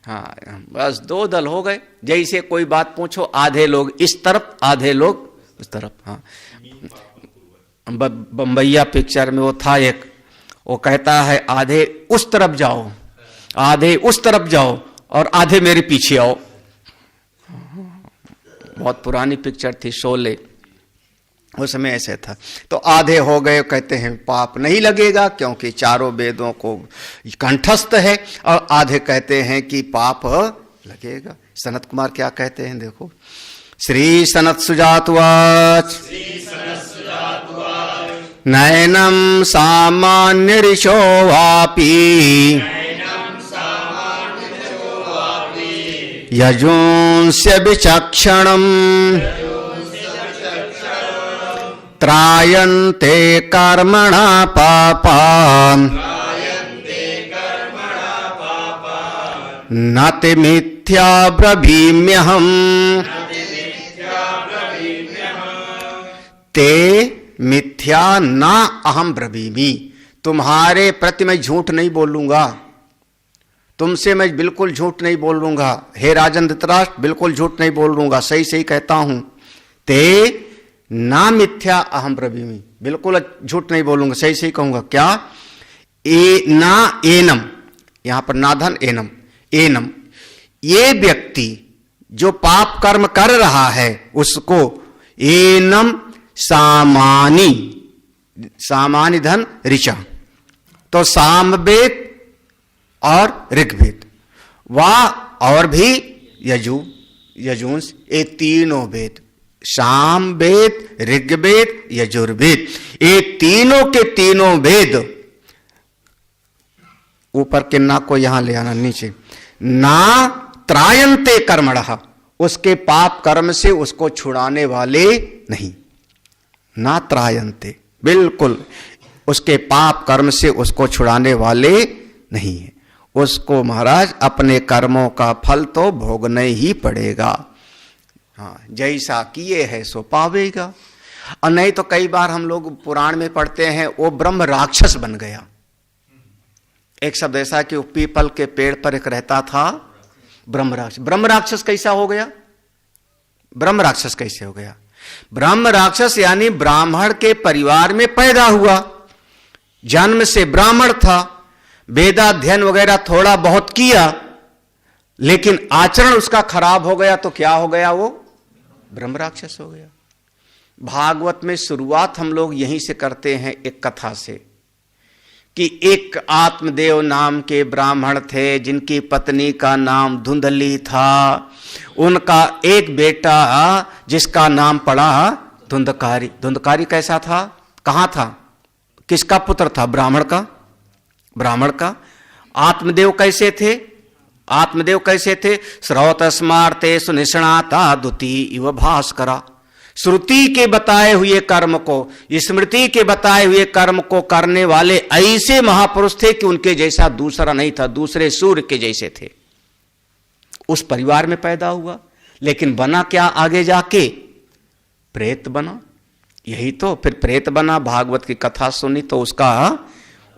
हाँ, बस 2 दल हो गए। जैसे कोई बात पूछो, आधे लोग इस तरफ, आधे लोग उस तरफ। हाँ, बम्बैया पिक्चर में वो था एक, वो कहता है आधे उस तरफ जाओ, आधे उस तरफ जाओ और आधे मेरे पीछे आओ। बहुत पुरानी पिक्चर थी, शोले, उसमें ऐसे था। तो आधे हो गए, कहते हैं पाप नहीं लगेगा क्योंकि चारों वेदों को कंठस्थ है, और आधे कहते हैं कि पाप लगेगा। सनत कुमार क्या कहते हैं, देखो। श्री सनत सुजातवाच नयनम सामान्य ऋषो वापी यजुंस्य विचक्षणम त्रायन्ते कर्मणा पापान् न ते मिथ्या ब्रवीम्यहम् ते मिथ्या न अहम ब्रवीमि। तुम्हारे प्रति मैं झूठ नहीं बोलूंगा, तुमसे मैं बिल्कुल झूठ नहीं बोलूंगा। हे राजन धृतराष्ट्र, बिल्कुल झूठ नहीं बोलूंगा, सही सही कहता हूं। ते ना मिथ्या अहम ब्रवीमि, बिल्कुल झूठ नहीं बोलूंगा, सही सही कहूंगा। क्या? ए ना एनम, यहां पर नाधन एनम, एनम, ये व्यक्ति जो पाप कर्म कर रहा है उसको एनम सामानी, सामान्य धन ऋचा, तो सामवेद और ऋग्वेद, वाह और भी यजुंस, ये तीनों वेद, सामवेद, ऋग्वेद, यजुर्वेद, ये तीनों के तीनों वेद, ऊपर के ना को यहां ले आना, नीचे, ना त्रायन्ते कर्मणः, उसके पाप कर्म से उसको छुड़ाने वाले नहीं। ना त्रायन्ते, बिल्कुल उसके पाप कर्म से उसको छुड़ाने वाले नहीं है। उसको महाराज अपने कर्मों का फल तो भोगना ही पड़ेगा। हाँ, जैसा किए है सो पावेगा। और नहीं तो कई बार हम लोग पुराण में पढ़ते हैं वो ब्रह्म राक्षस बन गया। एक शब्द ऐसा कि वो पीपल के पेड़ पर एक रहता था ब्रह्म राक्षस। ब्रह्म राक्षस कैसा हो गया? ब्रह्म राक्षस कैसे हो गया? ब्रह्म राक्षस यानी ब्राह्मण के परिवार में पैदा हुआ, जन्म से ब्राह्मण था, वेदाध्ययन वगैरह थोड़ा बहुत किया, लेकिन आचरण उसका खराब हो गया तो क्या हो गया? वो ब्रह्म राक्षस हो गया। भागवत में शुरुआत हम लोग यहीं से करते हैं एक कथा से कि एक आत्मदेव नाम के ब्राह्मण थे जिनकी पत्नी का नाम धुंधली था। उनका एक बेटा जिसका नाम पड़ा धुंधकारी। धुंधकारी कैसा था? कहां था? किसका पुत्र था? ब्राह्मण का। ब्राह्मण का। आत्मदेव कैसे थे? आत्मदेव कैसे थे? श्रौतस्मार्ते सुनिष्णाता द्विती इव भास्करा। श्रुति के बताए हुए कर्म को, स्मृति के बताए हुए कर्म को करने वाले ऐसे महापुरुष थे कि उनके जैसा दूसरा नहीं था, दूसरे सूर्य के जैसे थे। उस परिवार में पैदा हुआ, लेकिन बना क्या आगे जाके? प्रेत बना। यही तो, फिर प्रेत बना, भागवत की कथा सुनी तो उसका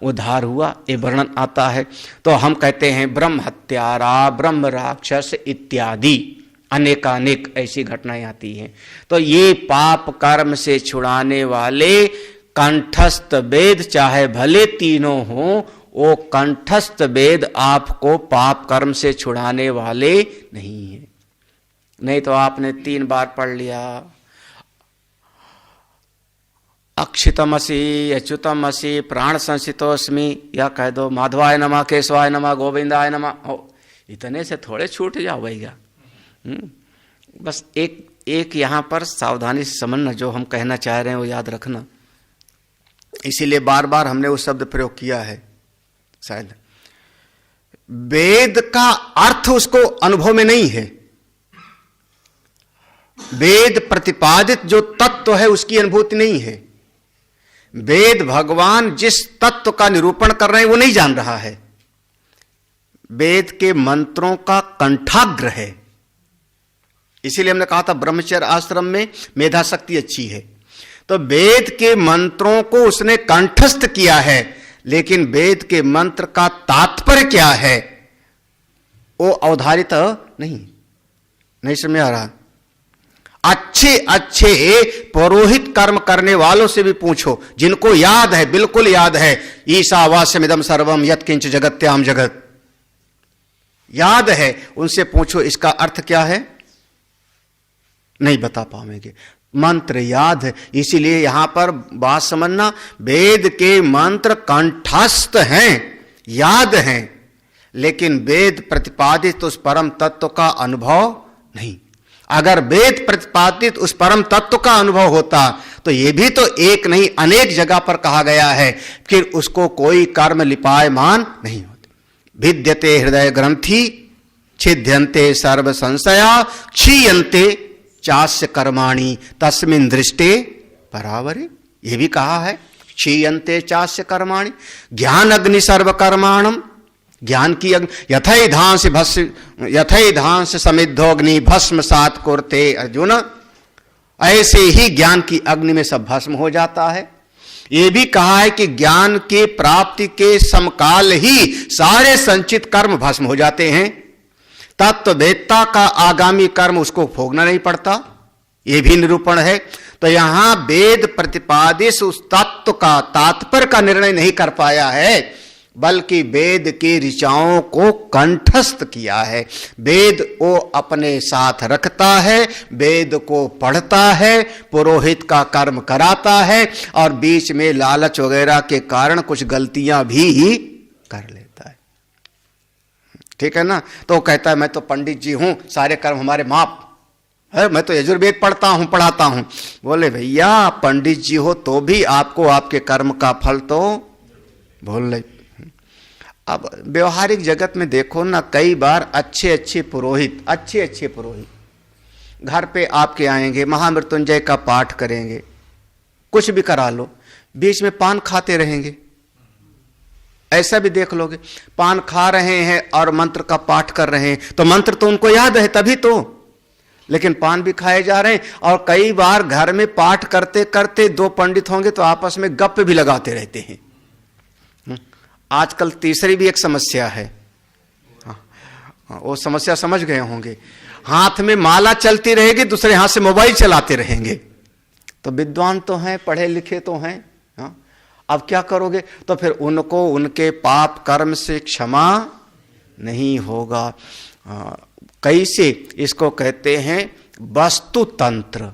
उद्धार हुआ, ये वर्णन आता है। तो हम कहते हैं ब्रह्म हत्यारा, ब्रह्म राक्षस इत्यादि अनेकानेक ऐसी घटनाएं आती हैं। तो ये पाप कर्म से छुड़ाने वाले कंठस्थ वेद, चाहे भले तीनों हों, वो कंठस्थ वेद आपको पाप कर्म से छुड़ाने वाले नहीं है। नहीं तो आपने 3 बार पढ़ लिया अक्षितमसि अच्युतमसि प्राण संसितोस्मि, या कह दो माधवाय नमः, केशवाय नमः, गोविंदाय नमः। इतने से थोड़े छूट जाओ भैया। बस एक यहां पर सावधानी से समझना, जो हम कहना चाह रहे हैं वो याद रखना। इसीलिए बार बार हमने वो शब्द प्रयोग किया है। शायद वेद का अर्थ उसको अनुभव में नहीं है, वेद प्रतिपादित जो तत्व है उसकी अनुभूति नहीं है। वेद भगवान जिस तत्व का निरूपण कर रहे हैं वो नहीं जान रहा है। वेद के मंत्रों का कंठाग्र है। इसीलिए हमने कहा था ब्रह्मचर्य आश्रम में मेधा शक्ति अच्छी है। तो वेद के मंत्रों को उसने कंठस्थ किया है, लेकिन वेद के मंत्र का तात्पर्य क्या है वो अवधारित नहीं समझ आ रहा। अच्छे अच्छे पुरोहित कर्म करने वालों से भी पूछो, जिनको याद है, बिल्कुल याद है, ईशावास्यमिदं सर्वम यत्किंच जगत्याम जगत, याद है, उनसे पूछो इसका अर्थ क्या है, नहीं बता पाएंगे। मंत्र याद है। इसीलिए यहां पर बात समझना, वेद के मंत्र कंठस्थ हैं, याद हैं, लेकिन वेद प्रतिपादित उस परम तत्व का अनुभव नहीं। अगर वेद प्रतिपादित उस परम तत्व का अनुभव होता तो यह भी तो एक नहीं अनेक जगह पर कहा गया है, फिर उसको कोई कर्म लिपायमान नहीं होते। भिद्यते हृदय ग्रंथि छिद्यन्ते सर्व संशया क्षीयन्ते चास्य कर्माणि तस्मिन् दृष्टे परावरे। यह भी कहा है क्षीयन्ते चास्य कर्माणि। ज्ञान अग्नि सर्व कर्माणम, ज्ञान की अग्नि यथैधांस समिद्धोग्नि भस्म सात कुरते अर्जुन। ऐसे ही ज्ञान की अग्नि में सब भस्म हो जाता है। यह भी कहा है कि ज्ञान के प्राप्ति के समकाल ही सारे संचित कर्म भस्म हो जाते हैं। तत्ववेत्ता का आगामी कर्म उसको भोगना नहीं पड़ता, यह भी निरूपण है। तो यहां वेद प्रतिपादित उस तत्व का तात्पर्य का निर्णय नहीं कर पाया है, बल्कि वेद की ऋचाओं को कंठस्थ किया है। वेद वो अपने साथ रखता है, वेद को पढ़ता है, पुरोहित का कर्म कराता है, और बीच में लालच वगैरह के कारण कुछ गलतियां भी कर लेता है। ठीक है ना। तो कहता है मैं तो पंडित जी हूं, सारे कर्म हमारे माप है, मैं तो यजुर्वेद पढ़ता हूं, पढ़ाता हूं। बोले भैया पंडित जी हो तो भी आपको आपके कर्म का फल तो भूल ले। अब व्यवहारिक जगत में देखो ना, कई बार अच्छे अच्छे पुरोहित घर पे आपके आएंगे, महामृत्युंजय का पाठ करेंगे, कुछ भी करा लो, बीच में पान खाते रहेंगे। ऐसा भी देख लोगे, पान खा रहे हैं और मंत्र का पाठ कर रहे हैं, तो मंत्र तो उनको याद है तभी तो, लेकिन पान भी खाए जा रहे हैं। और कई बार घर में पाठ करते करते दो पंडित होंगे तो आपस में गप भी लगाते रहते हैं। आजकल तीसरी भी एक समस्या है, वो समस्या समझ गए होंगे, हाथ में माला चलती रहेगी, दूसरे हाथ से मोबाइल चलाते रहेंगे। तो विद्वान तो हैं, पढ़े लिखे तो हैं, अब क्या करोगे? तो फिर उनको उनके पाप कर्म से क्षमा नहीं होगा। कैसे? इसको कहते हैं वस्तु तंत्र।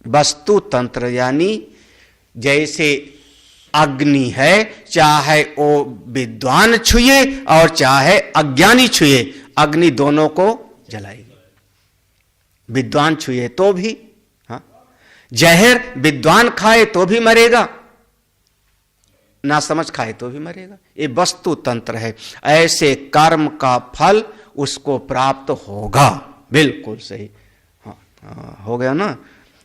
वस्तु तंत्र यानी जैसे अग्नि है, चाहे वो विद्वान छुए और चाहे अज्ञानी छुए, अग्नि दोनों को जलाएगी। विद्वान छुए तो भी, जहर विद्वान खाए तो भी मरेगा, ना समझ खाए तो भी मरेगा। ये वस्तु तंत्र है। ऐसे कर्म का फल उसको प्राप्त होगा। बिल्कुल सही, हो गया ना।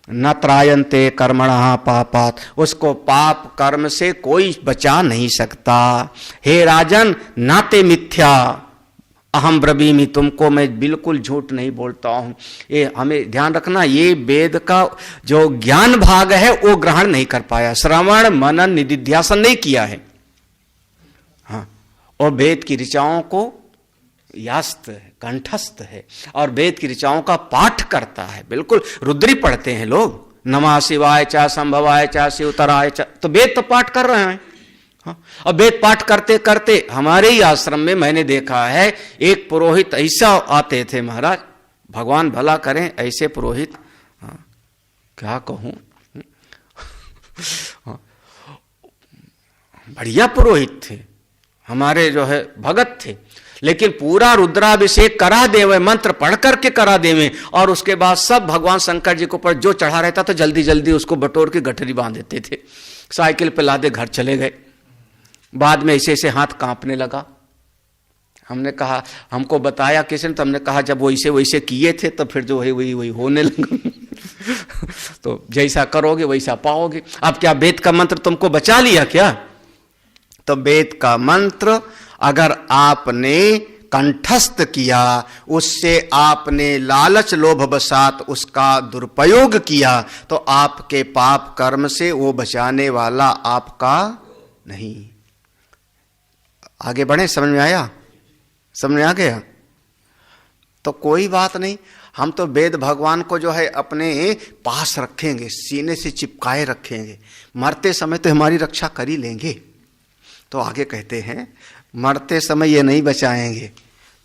न त्रायन्ते कर्मणः पापात्, उसको पाप कर्म से कोई बचा नहीं सकता। हे राजन, नाते मिथ्या अहम ब्रवीमि, तुमको मैं बिल्कुल झूठ नहीं बोलता हूं। ये हमें ध्यान रखना, ये वेद का जो ज्ञान भाग है वो ग्रहण नहीं कर पाया, श्रवण मनन निधिध्यासन नहीं किया है। और वेद की ऋचाओं को यास्त है, कंठस्थ है, और वेद की ऋचाओं का पाठ करता है। बिल्कुल रुद्री पढ़ते हैं लोग, नमः शिवाय चा संभवाय चा शिवतराय चा, तो वेद तो पाठ कर रहे हैं। और वेद पाठ करते करते हमारे ही आश्रम में मैंने देखा है, एक पुरोहित ऐसा आते थे, महाराज भगवान भला करें, ऐसे पुरोहित, क्या कहूं, बढ़िया पुरोहित थे, हमारे जो है भगत थे, लेकिन पूरा रुद्राभिषेक करा देवे, मंत्र पढ़ करके करा देवे, और उसके बाद सब भगवान शंकर जी को पर जो चढ़ा रहता था जल्दी जल्दी उसको बटोर के गठरी बांध देते थे, साइकिल पे लादे घर चले गए। बाद में ऐसे ऐसे हाथ कांपने लगा। हमने कहा, हमको बताया किसी ने, तो हमने कहा जब वैसे वैसे किए थे तो फिर जो है वही होने लगा। तो जैसा करोगे वैसा पाओगे। अब क्या वेद का मंत्र तुमको बचा लिया क्या? तो वेद का मंत्र अगर आपने कंठस्थ किया, उससे आपने लालच लोभ बसात उसका दुरुपयोग किया, तो आपके पाप कर्म से वो बचाने वाला आपका नहीं। आगे बढ़े, समझ में आया? समझ में आ गया? तो कोई बात नहीं, हम तो वेद भगवान को जो है अपने पास रखेंगे, सीने से चिपकाए रखेंगे, मरते समय तो हमारी रक्षा कर ही लेंगे। तो आगे कहते हैं, मरते समय ये नहीं बचाएंगे,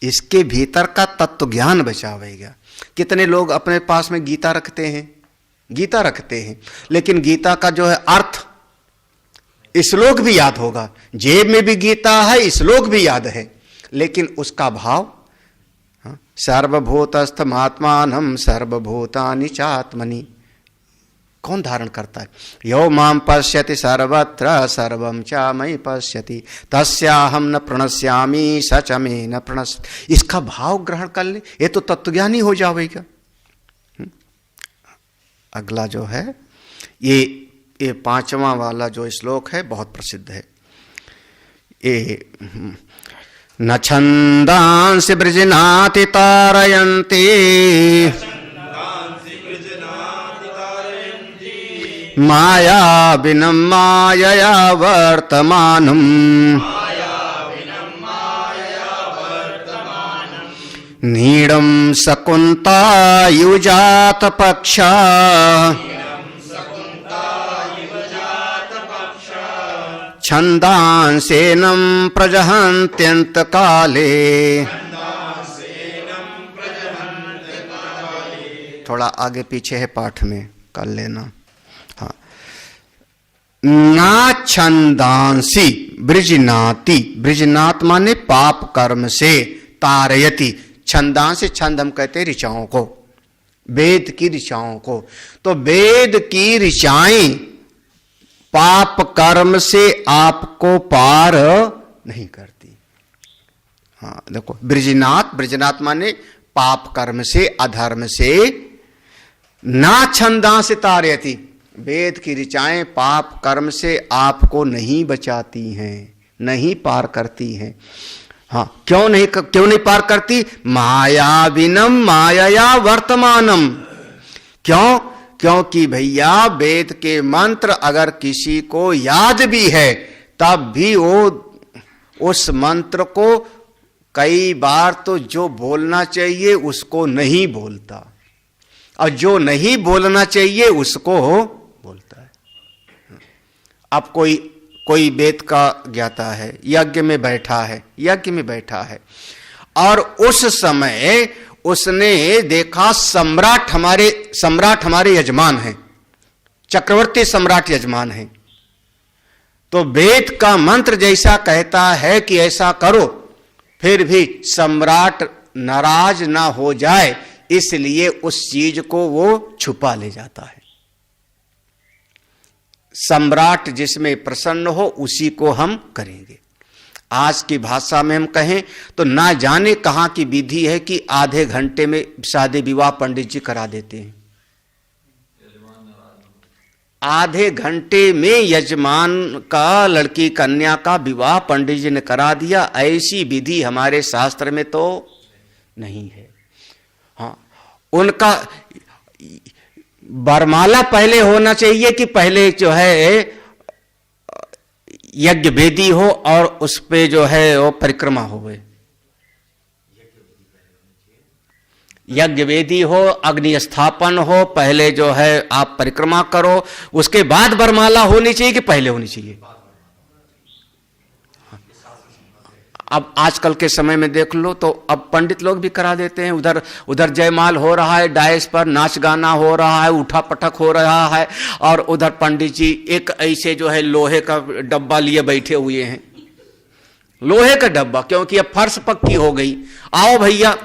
इसके भीतर का तत्व ज्ञान बचावेगा। कितने लोग अपने पास में गीता रखते हैं, लेकिन गीता का जो है अर्थ, श्लोक भी याद होगा, जेब में भी गीता है, श्लोक भी याद है, लेकिन उसका भाव, सर्वभूतस्थ महात्मानम सर्वभूतानि चात्मनि, कौन धारण करता है? यो माम पश्यति सर्वत्र सर्वं च मयि पश्यति तस्याहम न प्रणश्यामि सच में न प्रणश। इसका भाव ग्रहण कर ले, ये तो तत्वज्ञानी हो जाएगा। अगला जो है ये पांचवा वाला जो श्लोक है बहुत प्रसिद्ध है। ये न छंदांसि बृजनाति तारयन्ति मायाविनं मायया वर्तमानम् नीडं शकुन्ता युजात पक्षा छंदांसेनं प्रजहन्त्यन्त काले। थोड़ा आगे पीछे है पाठ में, कर लेना। हाँ, ना छंदांसी बृजनाति, बृजनात माने पाप कर्म से, तारयति, छंदांसी, छंद हम कहते हैं ऋचाओं को, वेद की ऋचाओं को। तो वेद की ऋचाएं पाप कर्म से आपको पार नहीं करती। हाँ देखो, ब्रजनाथ, ब्रजनाथ माने पाप कर्म से, अधर्म से, ना छंदा से तारयति, वेद की ऋचाएं पाप कर्म से आपको नहीं बचाती हैं, नहीं पार करती हैं। हाँ, क्यों नहीं पार करती? मायाविनम मायया वर्तमानम। क्यों? क्योंकि भैया वेद के मंत्र अगर किसी को याद भी है तब भी वो उस मंत्र को कई बार तो जो बोलना चाहिए उसको नहीं बोलता, और जो नहीं बोलना चाहिए उसको बोलता है। अब कोई वेद का ज्ञाता है, यज्ञ में बैठा है और उस समय उसने देखा सम्राट हमारे यजमान हैं, चक्रवर्ती सम्राट यजमान हैं, तो वेद का मंत्र जैसा कहता है कि ऐसा करो, फिर भी सम्राट नाराज ना हो जाए इसलिए उस चीज को वो छुपा ले जाता है। सम्राट जिसमें प्रसन्न हो उसी को हम करेंगे। आज की भाषा में हम कहें तो ना जाने कहां की विधि है कि आधे घंटे में शादी विवाह पंडित जी करा देते हैं। आधे घंटे में यजमान का, लड़की कन्या का विवाह पंडित जी ने करा दिया। ऐसी विधि हमारे शास्त्र में तो नहीं है। हाँ, उनका वरमाला पहले होना चाहिए कि पहले जो है यज्ञ वेदी हो और उस पे जो है वो परिक्रमा हो, यज्ञ वेदी हो, अग्नि स्थापन हो, पहले जो है आप परिक्रमा करो, उसके बाद वरमाला होनी चाहिए कि पहले होनी चाहिए? अब आजकल के समय में देख लो तो अब पंडित लोग भी करा देते हैं। उधर जयमाल हो रहा है, डायस पर नाच गाना हो रहा है, उठा पटक हो रहा है, और उधर पंडित जी एक ऐसे जो है लोहे का डब्बा लिए बैठे हुए हैं, लोहे का डब्बा, क्योंकि अब फर्श पक्की हो गई। आओ भैया,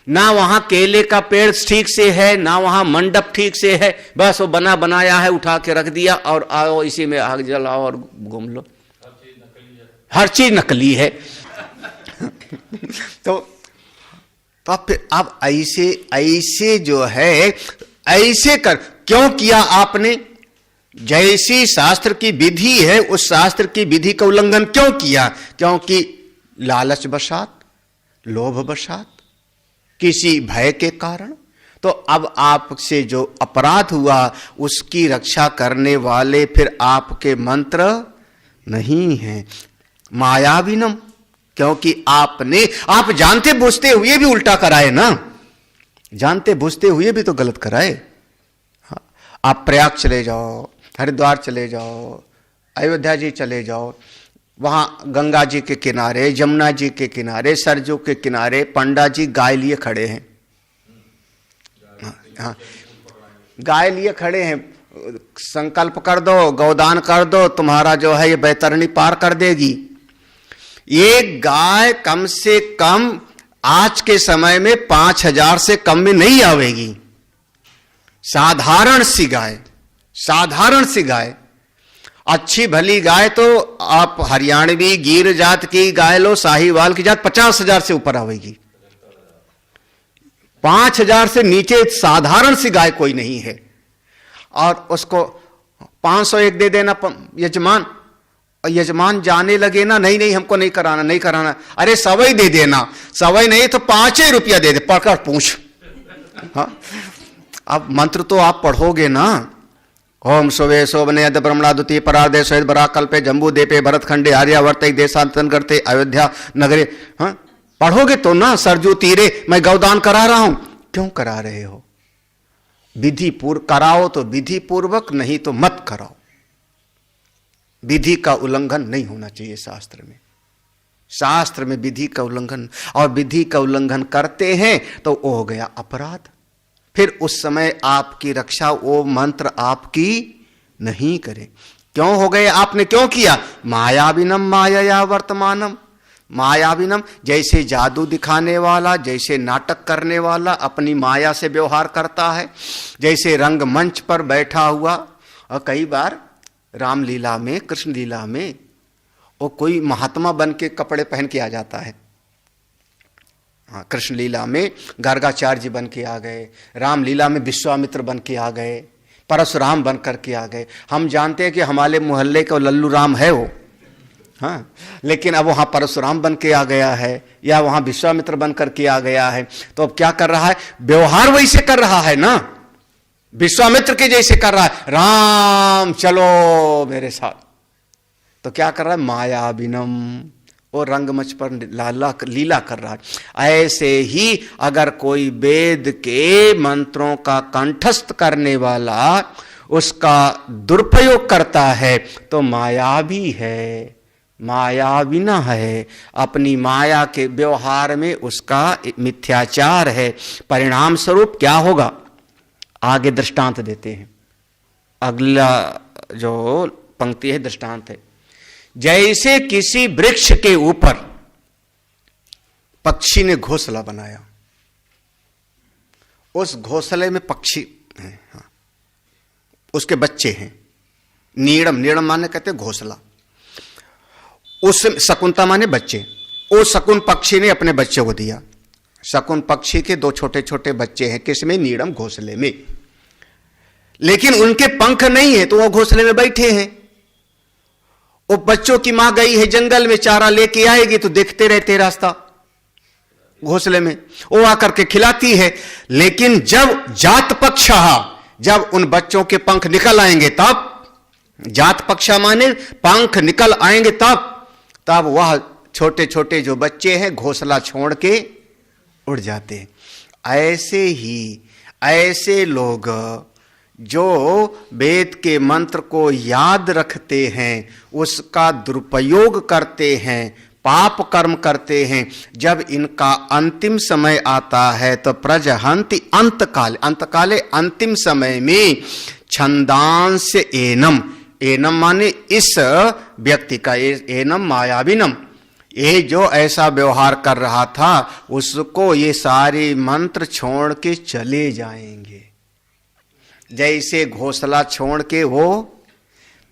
ना वहां केले का पेड़ ठीक से है, ना वहां मंडप ठीक से है, बस वो बना बनाया है, उठा के रख दिया और आओ इसी में आग जलाओ और घूम लो। हर चीज नकली है। तो फिर अब ऐसे जो है ऐसे कर क्यों किया आपने? जैसी शास्त्र की विधि है उस शास्त्र की विधि का उल्लंघन क्यों किया? क्योंकि लालच बसात, लोभ बसात, किसी भय के कारण। तो अब आपसे जो अपराध हुआ उसकी रक्षा करने वाले फिर आपके मंत्र नहीं हैं। मायाविनम, क्योंकि आप जानते बूझते हुए भी उल्टा कराए ना, जानते बूझते हुए भी तो गलत कराए। हाँ, आप प्रयाग चले जाओ, हरिद्वार चले जाओ, अयोध्या जी चले जाओ, वहां गंगा जी के किनारे, जमुना जी के किनारे, सरजू के किनारे पंडा जी गाय लिए खड़े हैं। हाँ, गाय लिए खड़े हैं, संकल्प कर दो, गौदान कर दो, तुम्हारा जो है ये बैतरणी पार कर देगी। एक गाय कम से कम आज के समय में 5,000 से कम में नहीं आवेगी। साधारण सी गाय, अच्छी भली गाय तो आप हरियाणवी गिर जात की गाय लो, साहीवाल की जात, 50,000 से ऊपर आवेगी। 5,000 से नीचे साधारण सी गाय कोई नहीं है। और उसको 501 दे देना यजमान, और यजमान जाने लगे ना, नहीं हमको नहीं कराना, अरे सवई दे देना, सवई नहीं तो 5 रुपया दे दे, पढ़कर पूछ। हाँ, अब मंत्र तो आप पढ़ोगे ना, ओम सुवे शोभने अद ब्रह्मणा द्वितीय परार्धे सहित बरा कल्पे जम्बू देपे भरतखंडे आर्यावर्त देशांतन करते अयोध्या नगरे। हाँ, पढ़ोगे तो ना, सरजू तीरे मैं गौदान करा रहा हूं। क्यों करा रहे हो? विधि पूर्व कराओ तो विधि पूर्वक, नहीं तो मत कराओ। विधि का उल्लंघन नहीं होना चाहिए शास्त्र में। शास्त्र में विधि का उल्लंघन, और विधि का उल्लंघन करते हैं तो वो हो गया अपराध। फिर उस समय आपकी रक्षा वो मंत्र आपकी नहीं करे। क्यों हो गए? आपने क्यों किया? मायाविनम मायया वर्तमानम। मायाविनम, जैसे जादू दिखाने वाला, जैसे नाटक करने वाला अपनी माया से व्यवहार करता है, जैसे रंगमंच पर बैठा हुआ, और कई बार रामलीला में, कृष्ण लीला में वो कोई महात्मा बन के कपड़े पहन के आ जाता है, हाँ, कृष्ण लीला में गर्गाचार्य जी बन के आ गए, राम लीला में विश्वामित्र बन के आ गए, परशुराम बन करके आ गए। हम जानते हैं कि हमारे मोहल्ले का लल्लू राम है वो, हाँ, लेकिन अब वहां परशुराम बन के आ गया है या वहां विश्वामित्र बन करके आ गया है। तो अब क्या कर रहा है? व्यवहार वैसे कर रहा है ना, विश्वामित्र के जैसे कर रहा है, राम चलो मेरे साथ। तो क्या कर रहा है? मायाविनम, वो रंगमंच पर लीला कर रहा है। ऐसे ही अगर कोई वेद के मंत्रों का कंठस्थ करने वाला उसका दुरुपयोग करता है तो मायावी है, मायाविना है, अपनी माया के व्यवहार में उसका मिथ्याचार है। परिणाम स्वरूप क्या होगा? आगे दृष्टांत देते हैं। अगला जो पंक्ति है दृष्टांत है, जैसे किसी वृक्ष के ऊपर पक्षी ने घोंसला बनाया, उस घोंसले में पक्षी हैं, हाँ, उसके बच्चे हैं। नीड़म, नीड़म माने कहते घोंसला, उस शकुंता माने बच्चे। उस शकुन पक्षी ने अपने बच्चे को दिया। शकुन पक्षी के 2 छोटे छोटे बच्चे हैं, किसमें? नीड़म घोंसले में। लेकिन उनके पंख नहीं है तो वो घोंसले में बैठे हैं। वो बच्चों की मां गई है जंगल में, चारा लेके आएगी तो देखते रहते रास्ता घोंसले में, वो आकर के खिलाती है। लेकिन जब जात पक्षा, जब उन बच्चों के पंख निकल आएंगे तब, जात पक्षा माने पंख निकल आएंगे तब वह छोटे छोटे जो बच्चे हैं घोंसला छोड़ के उड़ जाते हैं। ऐसे ही ऐसे लोग जो वेद के मंत्र को याद रखते हैं, उसका दुरुपयोग करते हैं, पाप कर्म करते हैं, जब इनका अंतिम समय आता है तो प्रजहंति अंतकाले, अंतकाले अंतिम समय में छंदांश एनम, एनम माने इस व्यक्ति का, एनम मायाविनम, ये जो ऐसा व्यवहार कर रहा था उसको ये सारे मंत्र छोड़ के चले जाएंगे। जैसे घोंसला छोड़ के वो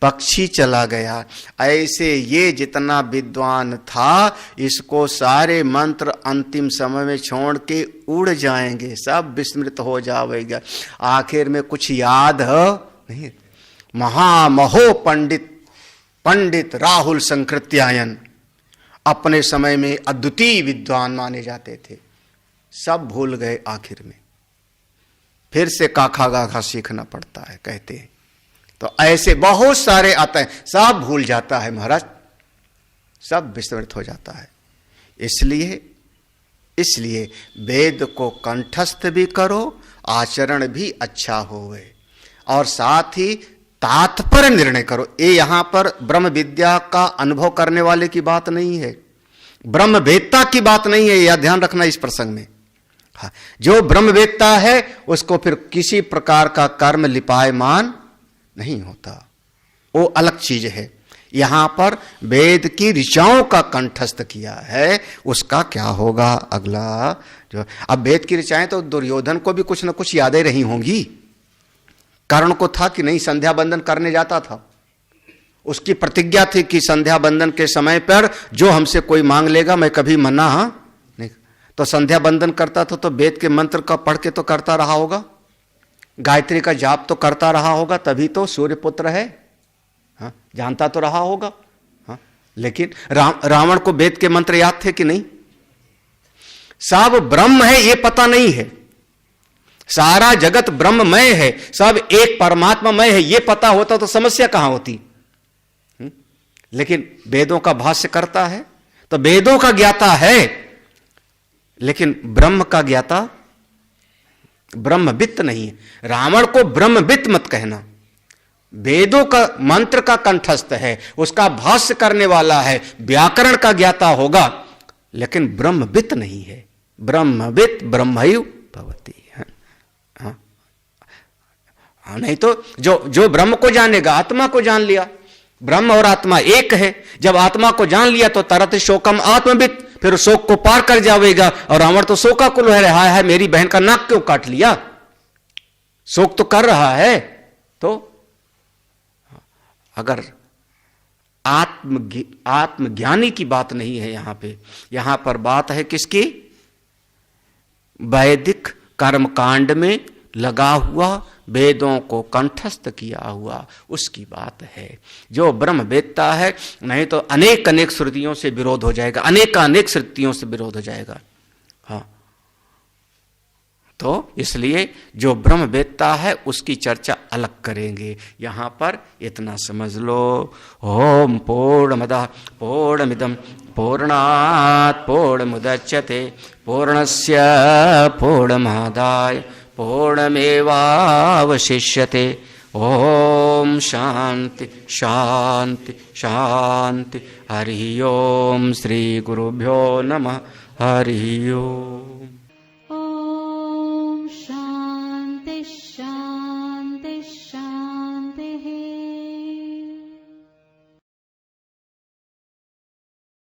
पक्षी चला गया, ऐसे ये जितना विद्वान था इसको सारे मंत्र अंतिम समय में छोड़ के उड़ जाएंगे, सब विस्मृत हो जाएगा। आखिर में कुछ याद है नहीं। महामहो पंडित, पंडित राहुल संकृत्यायन अपने समय में अद्वितीय विद्वान माने जाते थे, सब भूल गए। आखिर में फिर से काखा गाखा सीखना पड़ता है कहते हैं। तो ऐसे बहुत सारे आते हैं, सब भूल जाता है महाराज, सब विस्मृत हो जाता है। इसलिए वेद को कंठस्थ भी करो, आचरण भी अच्छा होवे, और साथ ही तात्पर्य निर्णय करो। ये यहां पर ब्रह्म विद्या का अनुभव करने वाले की बात नहीं है, ब्रह्मवेत्ता की बात नहीं है, यह ध्यान रखना इस प्रसंग में। हाँ, जो ब्रह्मवेत्ता है उसको फिर किसी प्रकार का कर्म लिपायमान नहीं होता, वो अलग चीज है। यहां पर वेद की ऋचाओं का कंठस्थ किया है, उसका क्या होगा अगला जो। अब वेद की ऋचाएं तो दुर्योधन को भी कुछ न कुछ यादें रही होंगी। कर्ण को था कि नहीं, संध्या बंदन करने जाता था, उसकी प्रतिज्ञा थी कि संध्या बंदन के समय पर जो हमसे कोई मांग लेगा मैं कभी मना नहीं। तो संध्या बंदन करता था तो वेद के मंत्र का पढ़ के तो करता रहा होगा, गायत्री का जाप तो करता रहा होगा, तभी तो सूर्य पुत्र है, हाँ, जानता तो रहा होगा। हाँ, लेकिन रावण को वेद के मंत्र याद थे कि नहीं? सब ब्रह्म है ये पता नहीं है, सारा जगत ब्रह्ममय है, सब एक परमात्मामय है, ये पता होता तो समस्या कहां होती। लेकिन वेदों का भाष्य करता है तो वेदों का ज्ञाता है, लेकिन ब्रह्म का ज्ञाता ब्रह्मवित्त नहीं है। रावण को ब्रह्मवित्त मत कहना, वेदों का मंत्र का कंठस्थ है, उसका भाष्य करने वाला है, व्याकरण का ज्ञाता होगा, लेकिन ब्रह्मवित्त नहीं है। ब्रह्मवित्त ब्रह्मैव भवति। हाँ, नहीं तो जो ब्रह्म को जानेगा, आत्मा को जान लिया, ब्रह्म और आत्मा एक है। जब आत्मा को जान लिया तो तरत शोकम आत्मवित्, फिर शोक को पार कर जाएगा। और रावण तो शोकाकुल है, हाय हाय मेरी बहन का नाक क्यों काट लिया, शोक तो कर रहा है। तो अगर आत्मज्ञानी की बात नहीं है यहां पे, यहां पर बात है किसकी? वैदिक कर्मकांड में लगा हुआ, वेदों को कंठस्थ किया हुआ, उसकी बात है। जो ब्रह्म वेदता है, नहीं तो अनेक अनेक श्रुतियों से विरोध हो जाएगा, अनेक श्रुतियों से विरोध हो जाएगा। हाँ, तो इसलिए जो ब्रह्म वेदता है उसकी चर्चा अलग करेंगे। यहां पर इतना समझ लो। ओम पूर्णमदः पूर्णमिदं पूर्णात् पूर्णमुदच्यते पूर्णस्य पूर्णमादाय पूर्णमेवावशिष्यते। ओम शांति शांति शांति। हरि ओम। श्री गुरुभ्यो नमः। हरि ओम।